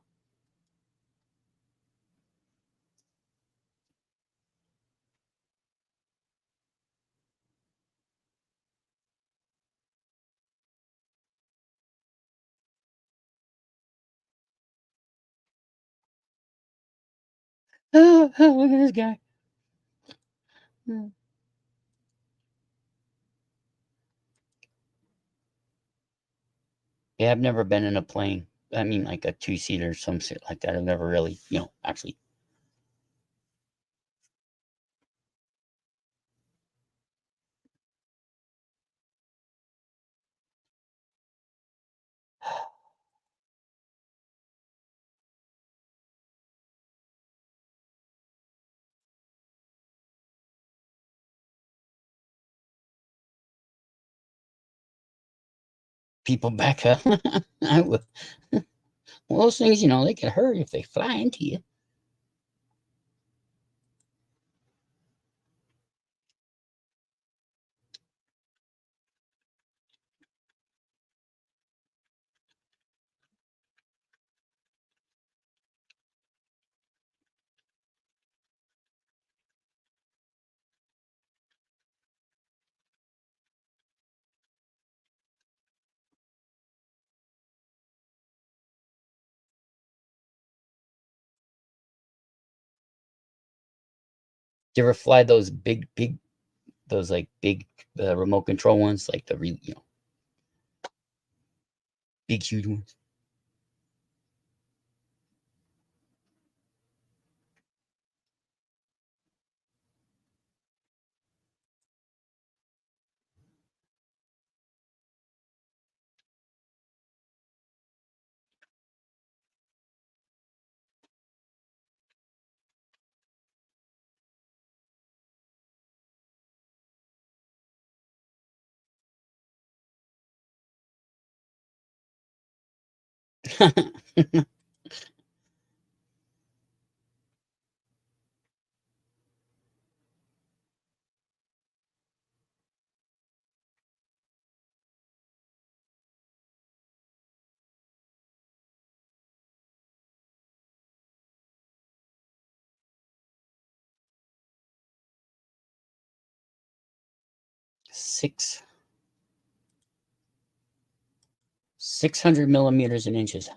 Look at this guy. Yeah, I've never been in a plane. I mean, like a two-seater or some shit like that. I've never really, actually. People back up. I would. Well, those things, they could hurt if they fly into you. Do you ever fly those big, those like big remote control ones, like the really, big, huge ones? 600 millimeters in inches.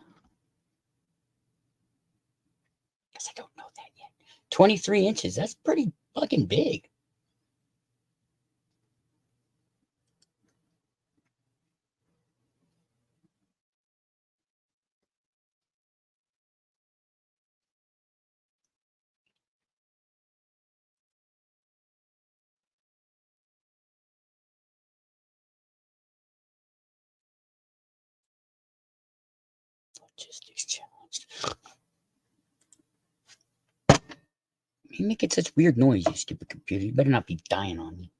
Guess I don't know that yet. 23 inches. That's pretty fucking big. Logistics challenged. You making such weird noise, you stupid computer. You better not be dying on me.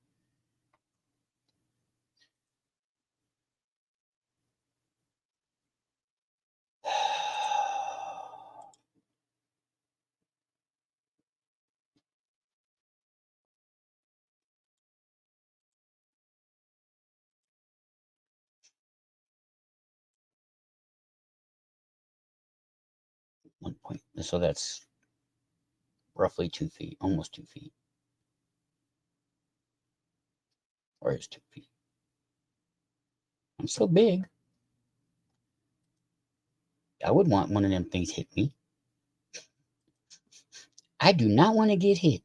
So that's roughly 2 feet, almost 2 feet. Or is 2 feet. I'm so big. I would want one of them things hit me. I do not want to get hit.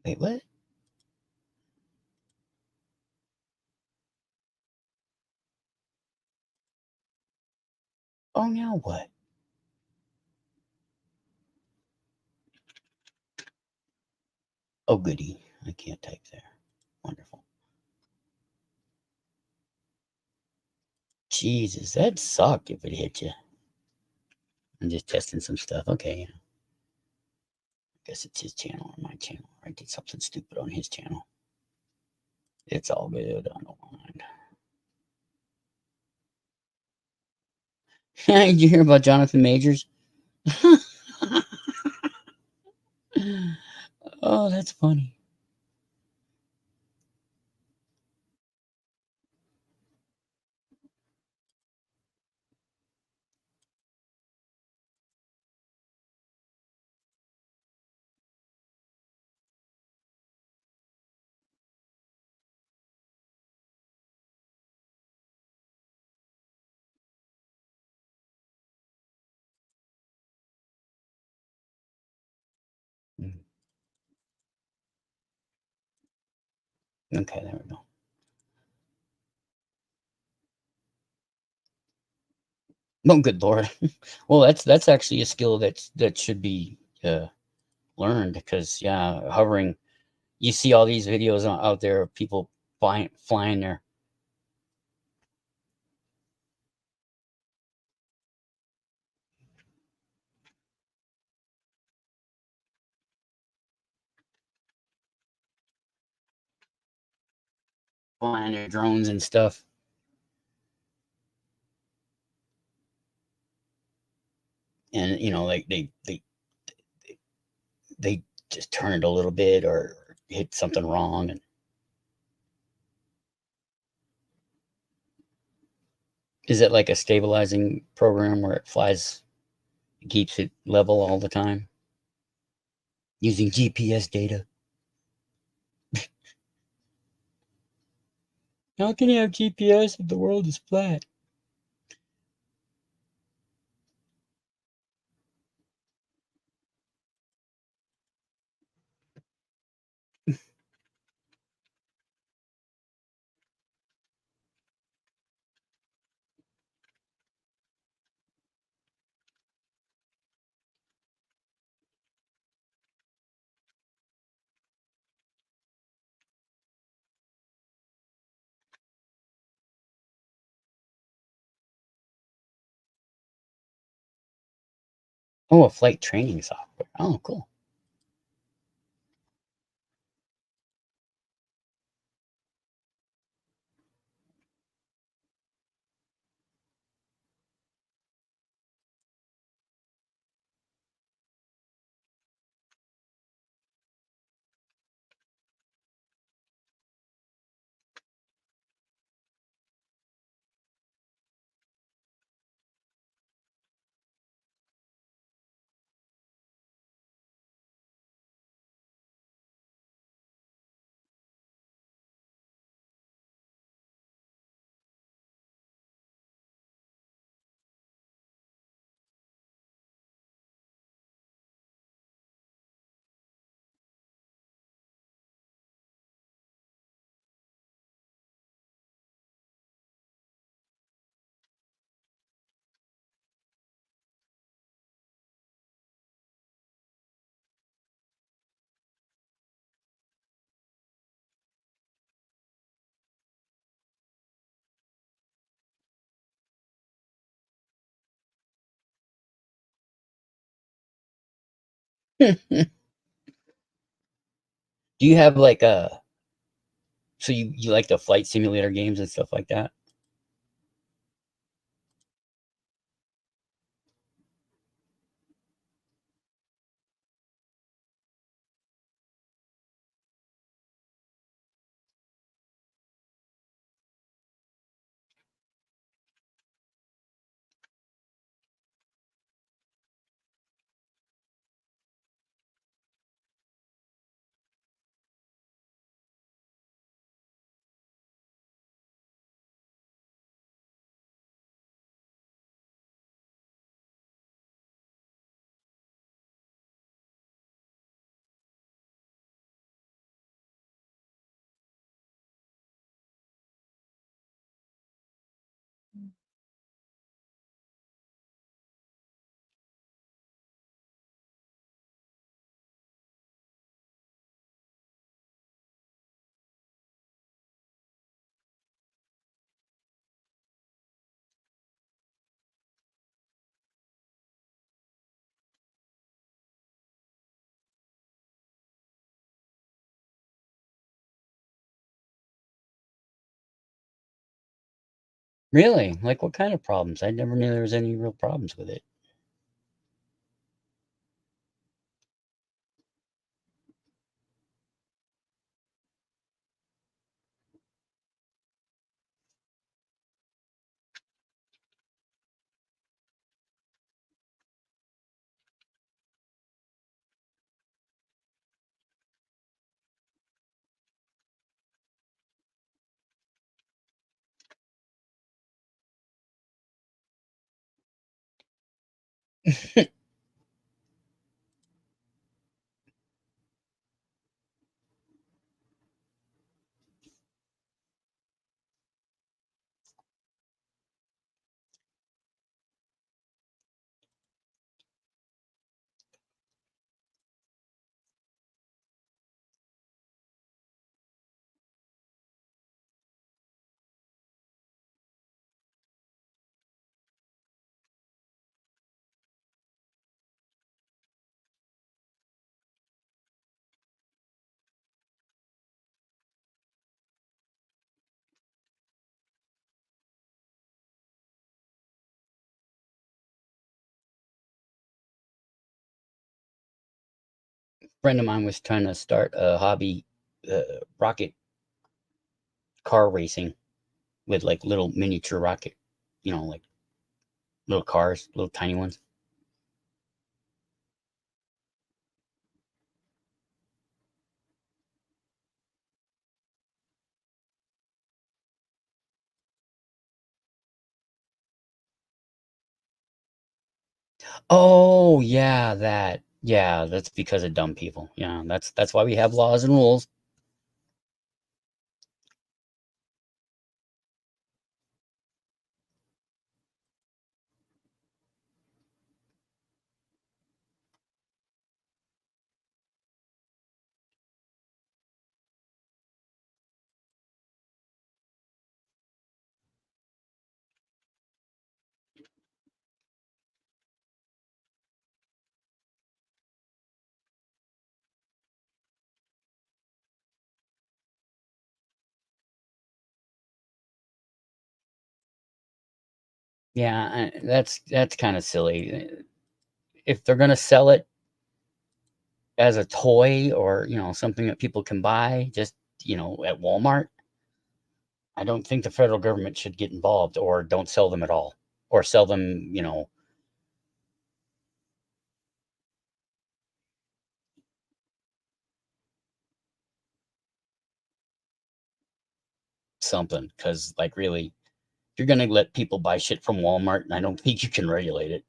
Wait, what? Oh, now what? Oh, goody. I can't type there. Wonderful. Jesus, that'd suck if it hit you. I'm just testing some stuff. Okay, yeah. I guess it's his channel or my channel. I did something stupid on his channel. It's all good. I don't mind. Did you hear about Jonathan Majors? Oh, that's funny. Okay, there we go. Oh, good Lord. Well, that's actually a skill that should be learned because yeah, hovering. You see all these videos out there of people flying there. Flying their drones and stuff. And you know, like they just turn it a little bit or hit something wrong and is it like a stabilizing program where it flies, keeps it level all the time using GPS data? How can you have GPS if the world is flat? Oh, a flight training software. Oh, cool. Do you have like a so you like the flight simulator games and stuff like that? Really? Like what kind of problems? I never knew there was any real problems with it. Friend of mine was trying to start a hobby, rocket car racing with like little miniature rocket, like little cars, little tiny ones. Oh yeah, that. Yeah, that's because of dumb people. Yeah, that's why we have laws and rules. Yeah, that's kind of silly. If they're gonna sell it as a toy or something that people can buy, just at Walmart, I don't think the federal government should get involved or don't sell them at all or sell them, something because like really, if you're gonna let people buy shit from Walmart, I don't think you can regulate it.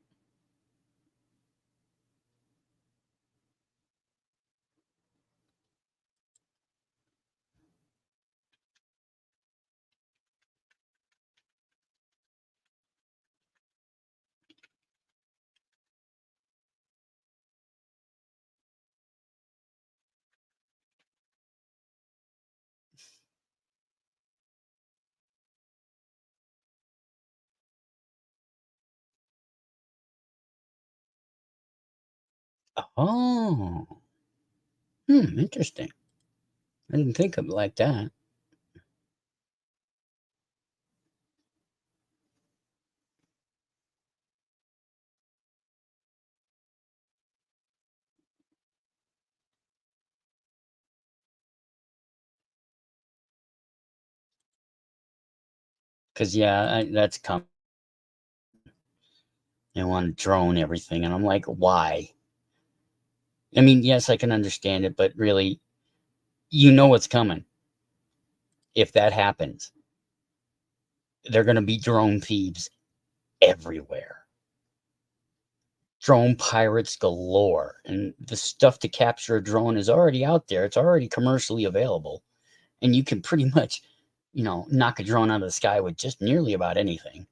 Oh. Interesting. I didn't think of it like that. Because, yeah, that's coming. They want to drone everything. And I'm like, why? I mean, yes, I can understand it, but really, you know what's coming. If that happens, they're going to be drone thieves everywhere. Drone pirates galore. And the stuff to capture a drone is already out there. It's already commercially available. And you can pretty much, knock a drone out of the sky with just nearly about anything.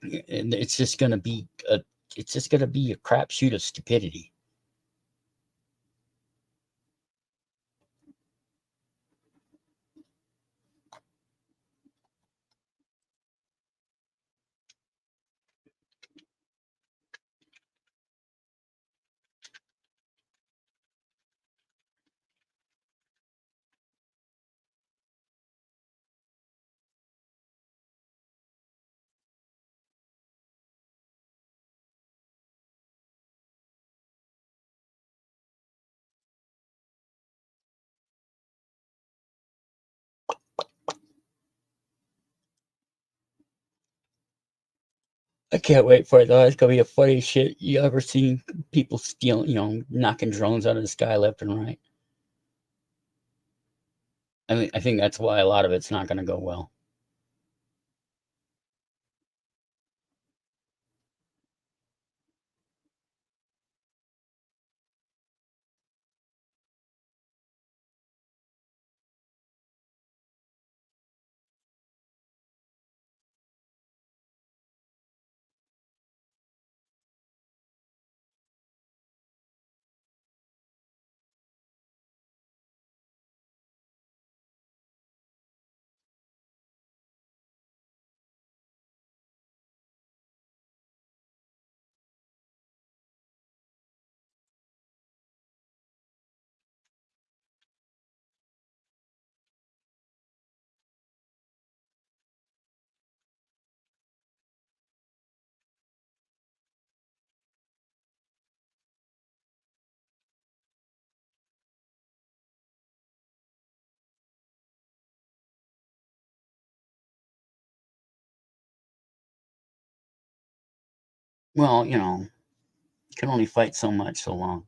And it's just going to be a crapshoot of stupidity. I can't wait for it though. It's gonna be the funniest shit you ever seen. People stealing, knocking drones out of the sky left and right. I think that's why a lot of it's not gonna go well. Well, you can only fight so much so long.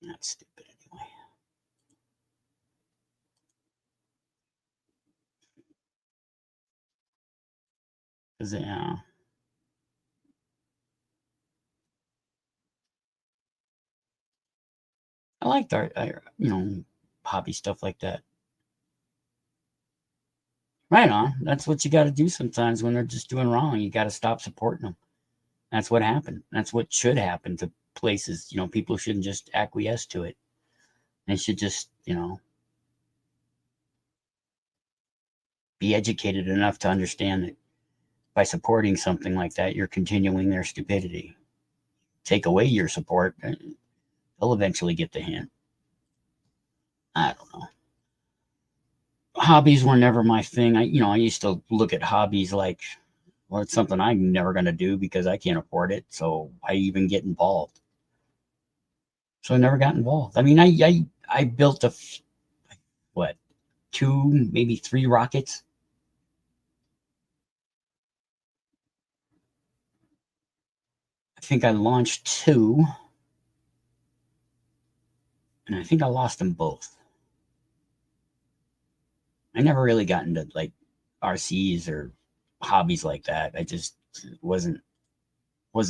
That's stupid anyway. Because I like hobby stuff like that. Right on. That's what you got to do sometimes when they're just doing wrong. You got to stop supporting them. That's what happened. That's what should happen to places. People shouldn't just acquiesce to it. They should just, be educated enough to understand that by supporting something like that, you're continuing their stupidity. Take away your support, they'll eventually get the hint. I don't know. Hobbies were never my thing. I used to look at hobbies like, well, it's something I'm never going to do because I can't afford it. So why even get involved? So I never got involved. I mean, I built what, 2, maybe 3 rockets. I think I launched 2, and I think I lost them both. I never really got into like RCs or hobbies like that. I just wasn't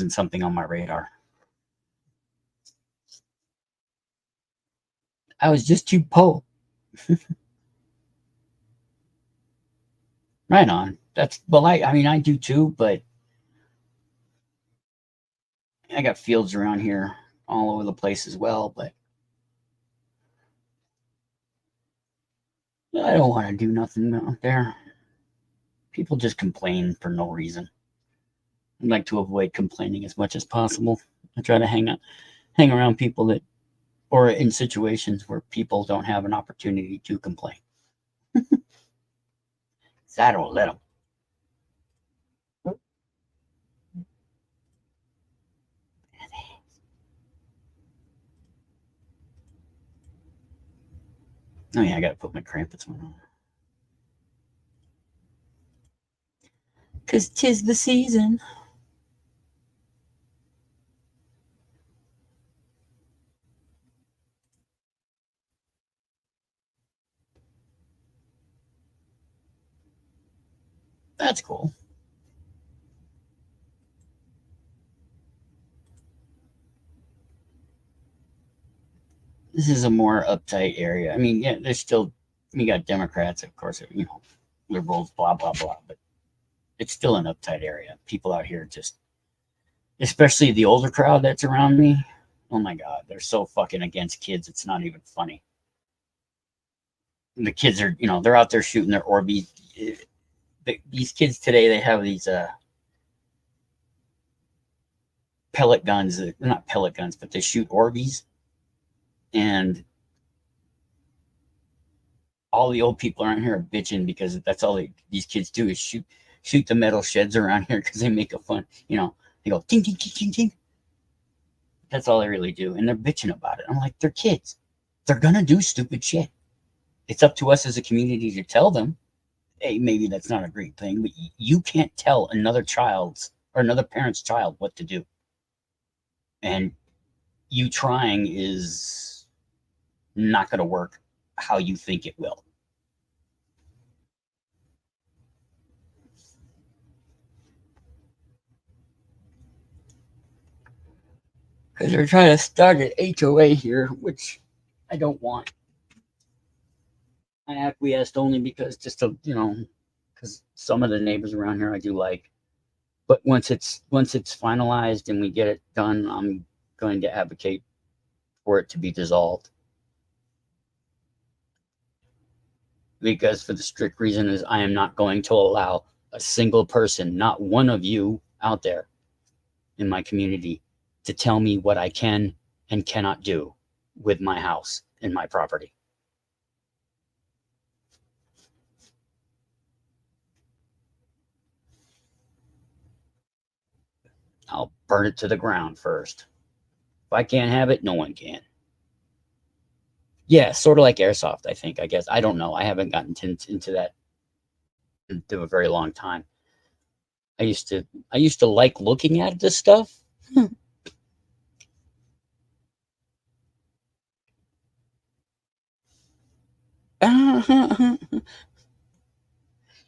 something on my radar. I was just too po. Right on. I mean I do too, but I got fields around here all over the place as well, but I don't want to do nothing out there. People just complain for no reason. I like to avoid complaining as much as possible. I try to hang around people that, or in situations where people don't have an opportunity to complain. So I don't let them. Oh yeah, I gotta put my crampets on. 'Cause 'tis the season. That's cool. This is a more uptight area. I mean, yeah, there's still, we got Democrats, of course, you know, liberals, blah, blah, blah, but it's still an uptight area. People out here just, especially the older crowd that's around me, oh my God, they're so fucking against kids. It's not even funny. And the kids are, you know, they're out there shooting their Orbeez. These kids today, they have these pellet guns. They're not pellet guns, but they shoot Orbeez. And all the old people around here are bitching because that's all these kids do is shoot the metal sheds around here because they make a fun, you know, they go ting, ting, ting, ting, ting. That's all they really do. And they're bitching about it. I'm like, they're kids. They're going to do stupid shit. It's up to us as a community to tell them, hey, maybe that's not a great thing, but you can't tell another child's or another parent's child what to do. And you trying is not going to work how you think it will. Because they're trying to start an HOA here, which I don't want. I acquiesced only because just to, you know, because some of the neighbors around here I do like. But once it's finalized and we get it done, I'm going to advocate for it to be dissolved. Because for the strict reason is I am not going to allow a single person, not one of you out there in my community, to tell me what I can and cannot do with my house and my property. I'll burn it to the ground first. If I can't have it, no one can. Yeah, sort of like airsoft, I think, I guess. I don't know. I haven't gotten into that into a very long time. I used to like looking at this stuff.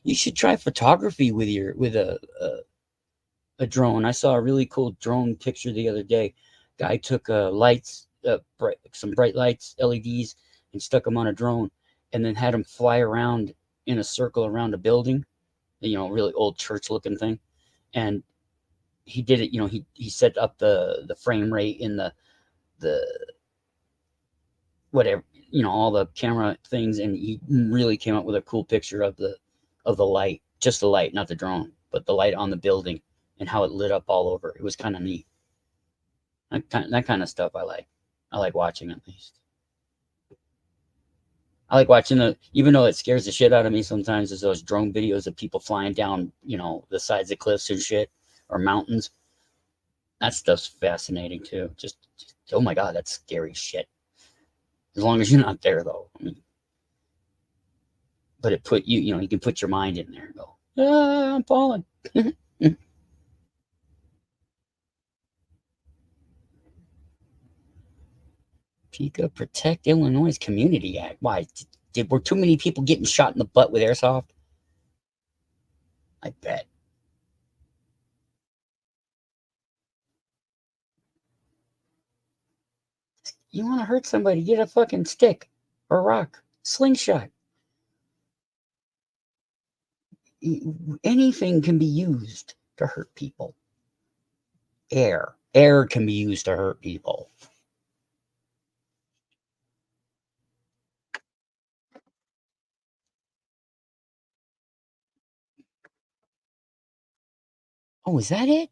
You should try photography with a drone. I saw a really cool drone picture the other day. Guy took lights, some bright lights, LEDs, and stuck them on a drone, and then had them fly around in a circle around a building, you know, really old church-looking thing. And he did it. You know, he set up the frame rate in the whatever, you know, all the camera things, and he really came up with a cool picture of the light, just the light, not the drone, but the light on the building and how it lit up all over. It was kind of neat. That kind of stuff I like. I like watching, at least. I like watching even though it scares the shit out of me sometimes, is those drone videos of people flying down, you know, the sides of cliffs and shit, or mountains. That stuff's fascinating too. Just oh my God, that's scary shit. As long as you're not there, though. I mean, but it put you, you know, you can put your mind in there and go, ah, I'm falling. PICA Protect Illinois Community Act. Why? Were too many people getting shot in the butt with airsoft? I bet. You want to hurt somebody, get a fucking stick or rock, slingshot. Anything can be used to hurt people. Air can be used to hurt people. Oh, is that it?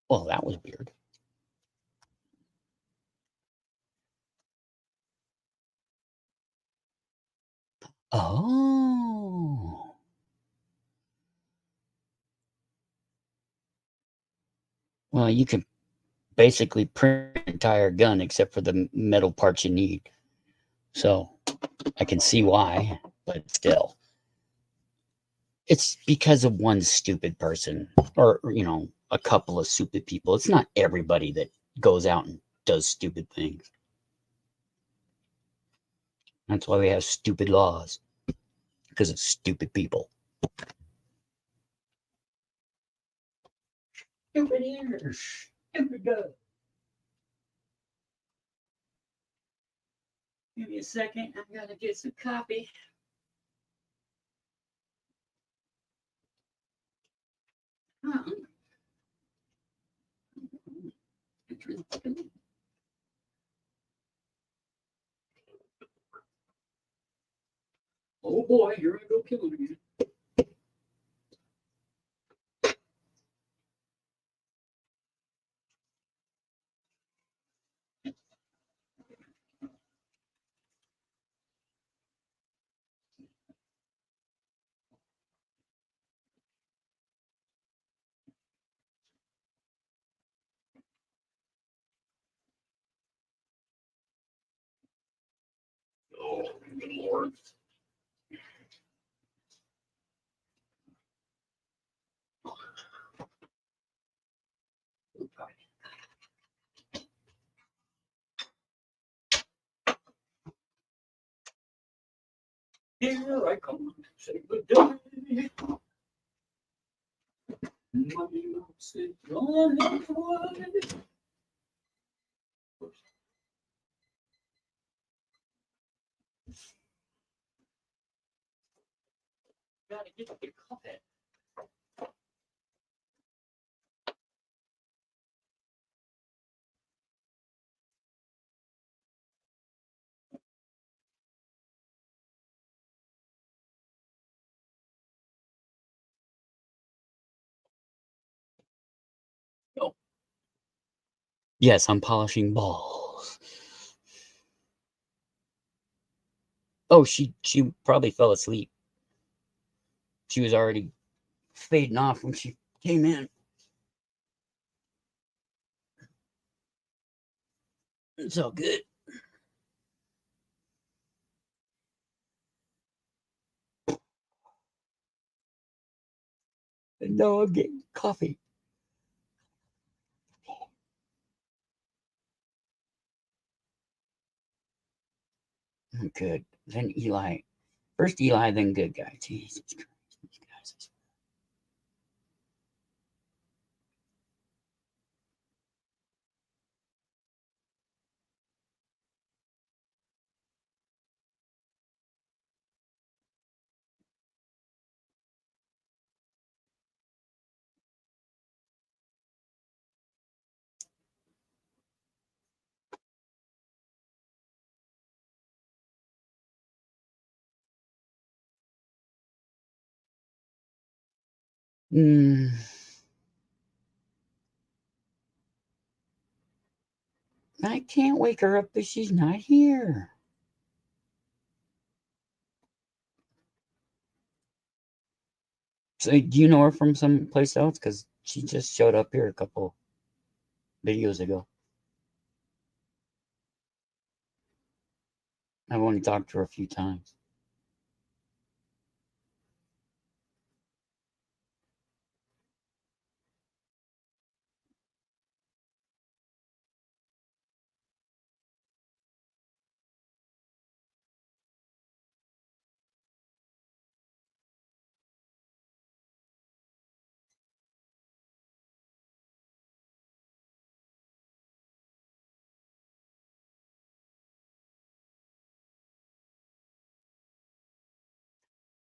Well, that was weird. Oh. Well, you can basically print an entire gun except for the metal parts you need. So I can see why, but still. It's because of one stupid person or, a couple of stupid people. It's not everybody that goes out and does stupid things. That's why we have stupid laws, because of stupid people. Stupid ears. Stupid go. Give me a second. I'm going to get some coffee. Oh. Oh boy, here I go killing again. Oh, good Lord. Here I come to say good day. Money moves it on his way. Gotta get the coffee. Oh. Yes, I'm polishing balls. Oh, she probably fell asleep. She was already fading off when she came in. It's all good. And now I'm getting coffee. Good. Then Eli. First Eli, then good guy. Jesus Christ. These guys. I can't wake her up, but she's not here. So, do you know her from someplace else? Because she just showed up here a couple videos ago. I've only talked to her a few times.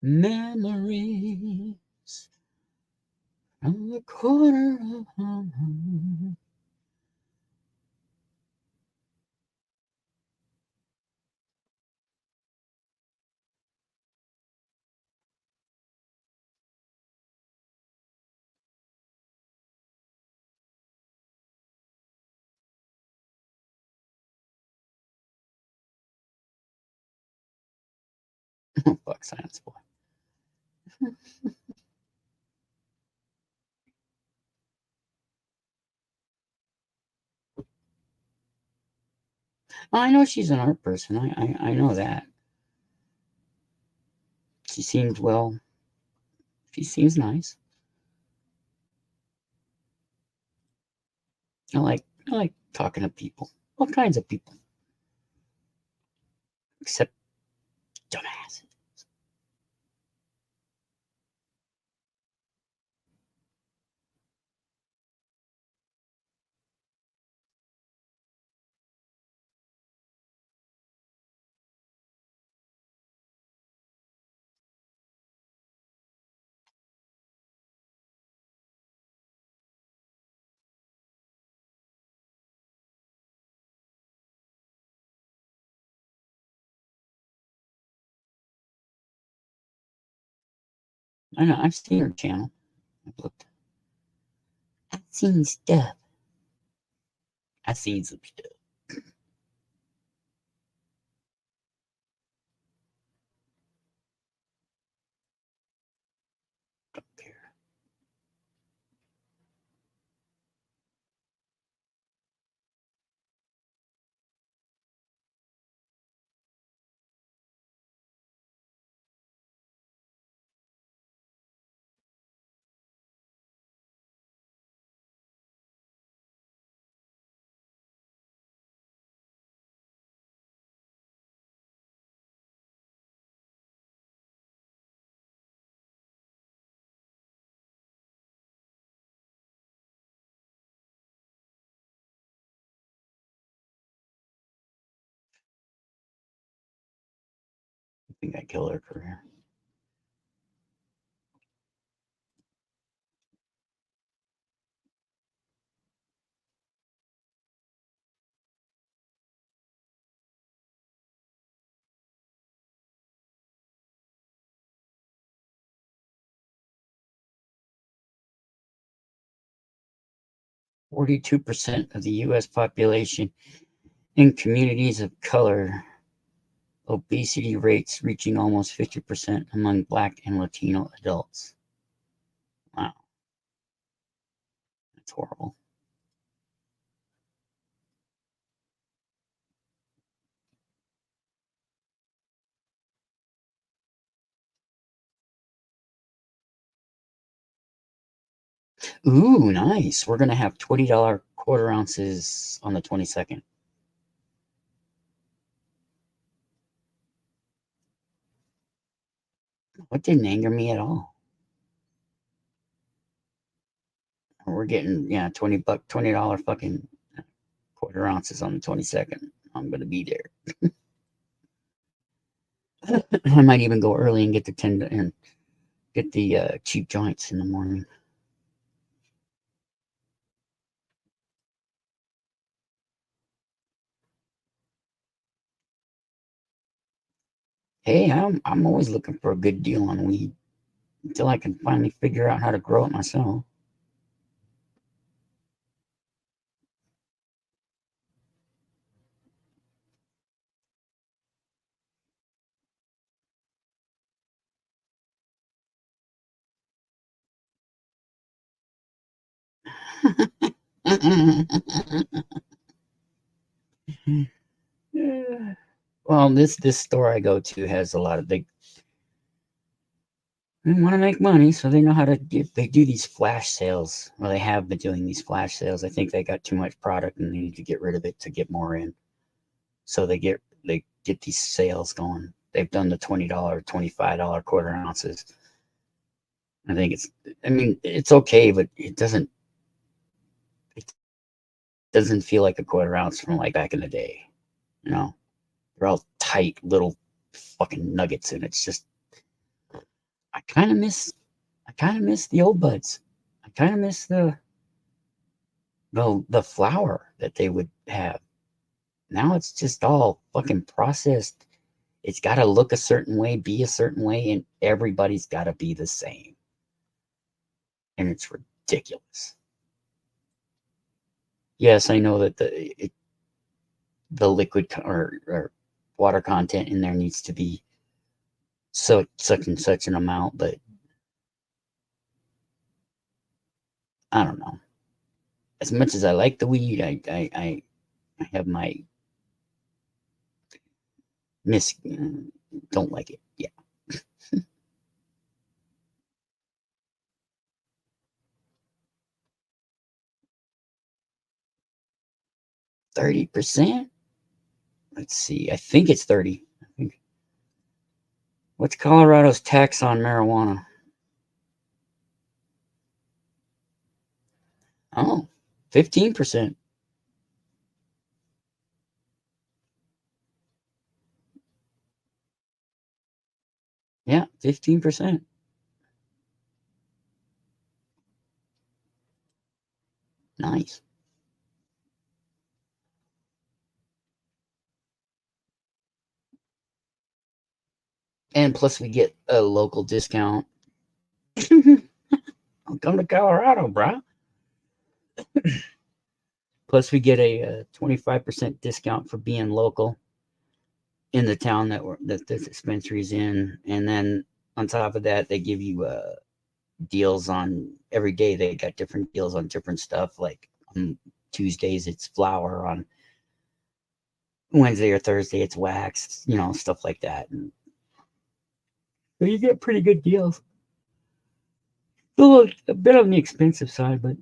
Memories from the corner of my heart. Oh, fuck, Silence Boy. I know she's an art person. I know that. She seems well. She seems nice. I like talking to people. All kinds of people. Except dumbasses. I know, I've seen her channel. I've looked. I've seen stuff. I've seen some stuff. Don't care. I think I killed her career. %42 of the U.S. population in communities of color, obesity rates reaching almost 50% among Black and Latino adults. Wow. That's horrible. Ooh, nice. We're going to have $20 quarter ounces on the 22nd. What didn't anger me at all? We're getting, yeah, $20 fucking quarter ounces on the 22nd. I'm going to be there. I might even go early and get the 10 and get the cheap joints in the morning. Hey, I'm always looking for a good deal on weed until I can finally figure out how to grow it myself. Well, this store I go to has a lot of they want to make money, so they know how to they do these flash sales. Well, they have been doing these flash sales. I think they got too much product and they need to get rid of it to get more in. So they get these sales going. They've done the $20, $25 quarter ounces. I think it's okay, but it doesn't feel like a quarter ounce from like back in the day. You know, they're all tight little fucking nuggets, and it's just I kind of miss the old buds. I kind of miss the flour that they would have. Now it's just all fucking processed. It's got to look a certain way, be a certain way, and everybody's got to be the same. And it's ridiculous. Yes, I know that the liquid or water content in there needs to be such and such an amount, but I don't know. As much as I like the weed, I have my don't like it. Yeah. 30%? Let's see. I think it's 30. I think. What's Colorado's tax on marijuana? Oh, 15%. Yeah, 15%. Nice. And plus we get a local discount. Come to Colorado, bro. Plus we get a 25% discount for being local in the town that the dispensary is in. And then on top of that, they give you deals on every day. They got different deals on different stuff. Like on Tuesdays, it's flour. On Wednesday or Thursday, it's wax, stuff like that. And so you get pretty good deals. A bit on the expensive side, but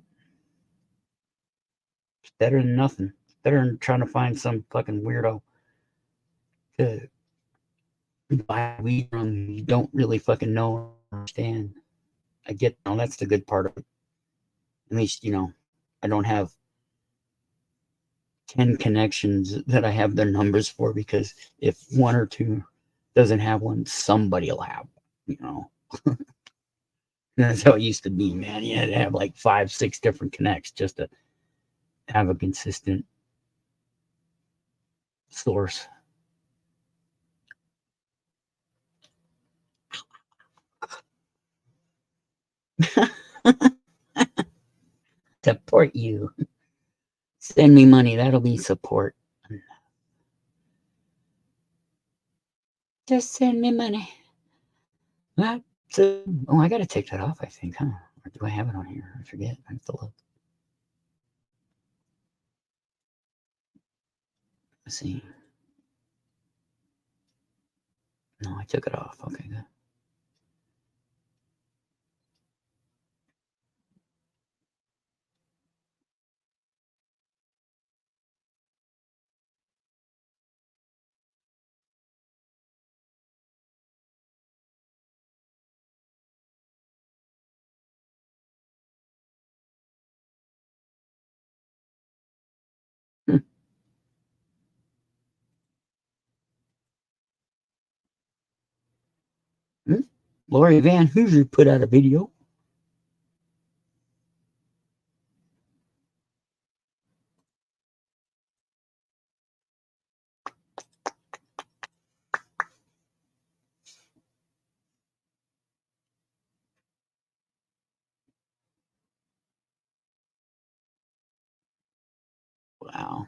it's better than nothing. Better than trying to find some fucking weirdo to buy weed from you don't really fucking know or understand. I get that's the good part of it. At least, I don't have 10 connections that I have their numbers for, because if one or two doesn't have one, somebody will have one. That's how it used to be, man. You had to have like 5, 6 different connects just to have a consistent source. Support you. Send me money. That'll be support. Just send me money. I got to take that off, I think, huh? Or do I have it on here? I forget. I have to look. Let's see. No, I took it off. Okay, good. Lori Van Hoosier put out a video. Wow.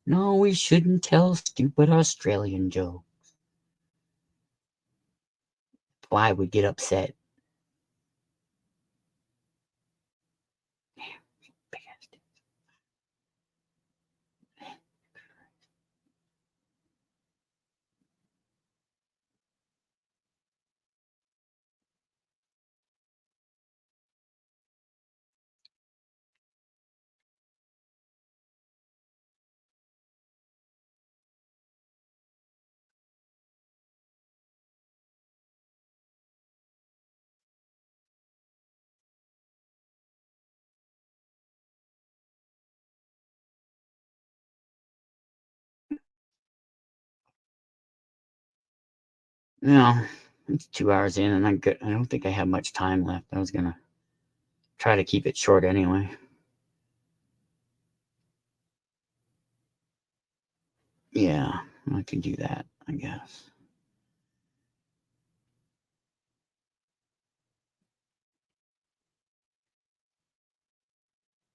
No, we shouldn't tell stupid Australian jokes. Why we get upset. It's 2 hours in, and I don't think I have much time left. I was gonna try to keep it short anyway. Yeah, I can do that, I guess.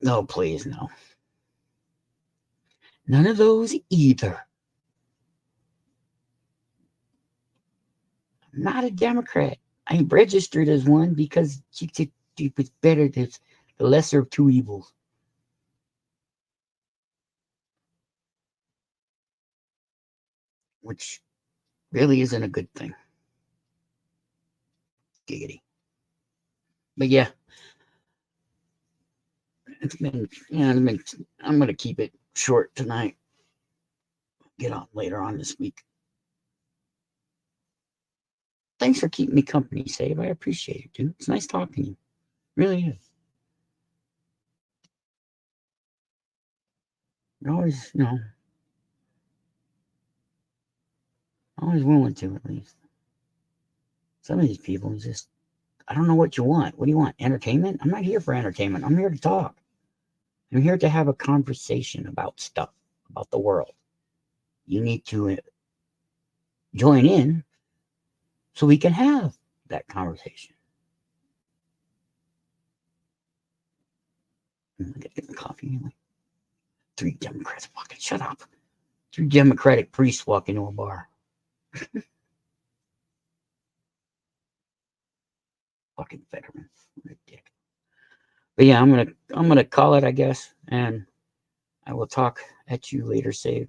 No, please, no. None of those either. I'm not a Democrat. I'm registered as one because it's better. It's the lesser of two evils. Which really isn't a good thing. Giggity. But yeah, I'm going to keep it short tonight. Get on later on this week. Thanks for keeping me company, Save. I appreciate it, dude. It's nice talking to you. Really is. You're always, always willing to, at least. Some of these people just, I don't know what you want. What do you want? Entertainment? I'm not here for entertainment. I'm here to talk. I'm here to have a conversation about stuff, about the world. You need to join in so we can have that conversation. I'm going to get the coffee anyway. 3 Democrats, fucking shut up. 3 Democratic priests walk into a bar. Fucking veterans. What a dick. But yeah, I'm gonna call it, I guess, and I will talk at you later, Save.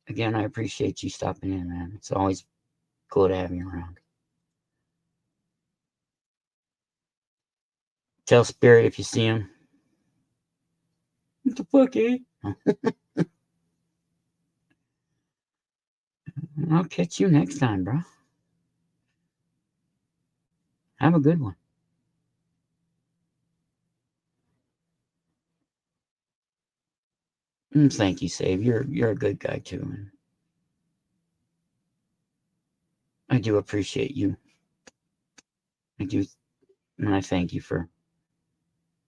Again, I appreciate you stopping in, man. It's always cool to have you around. Tell Spirit if you see him. What the fuck, eh? I'll catch you next time, bro. Have a good one. Thank you, Save. You're a good guy too, and I do appreciate you. I do, and I thank you for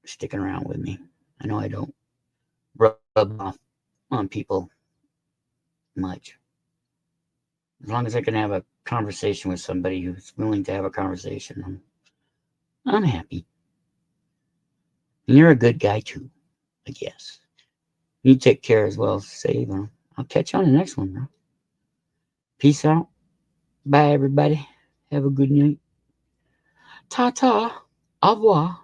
sticking around with me. I know I don't rub off on people much. As long as I can have a conversation with somebody who's willing to have a conversation, I'm happy. And you're a good guy too, I guess. You take care as well, Save. I'll catch you on the next one, bro. Peace out. Bye, everybody. Have a good night. Ta-ta. Au revoir.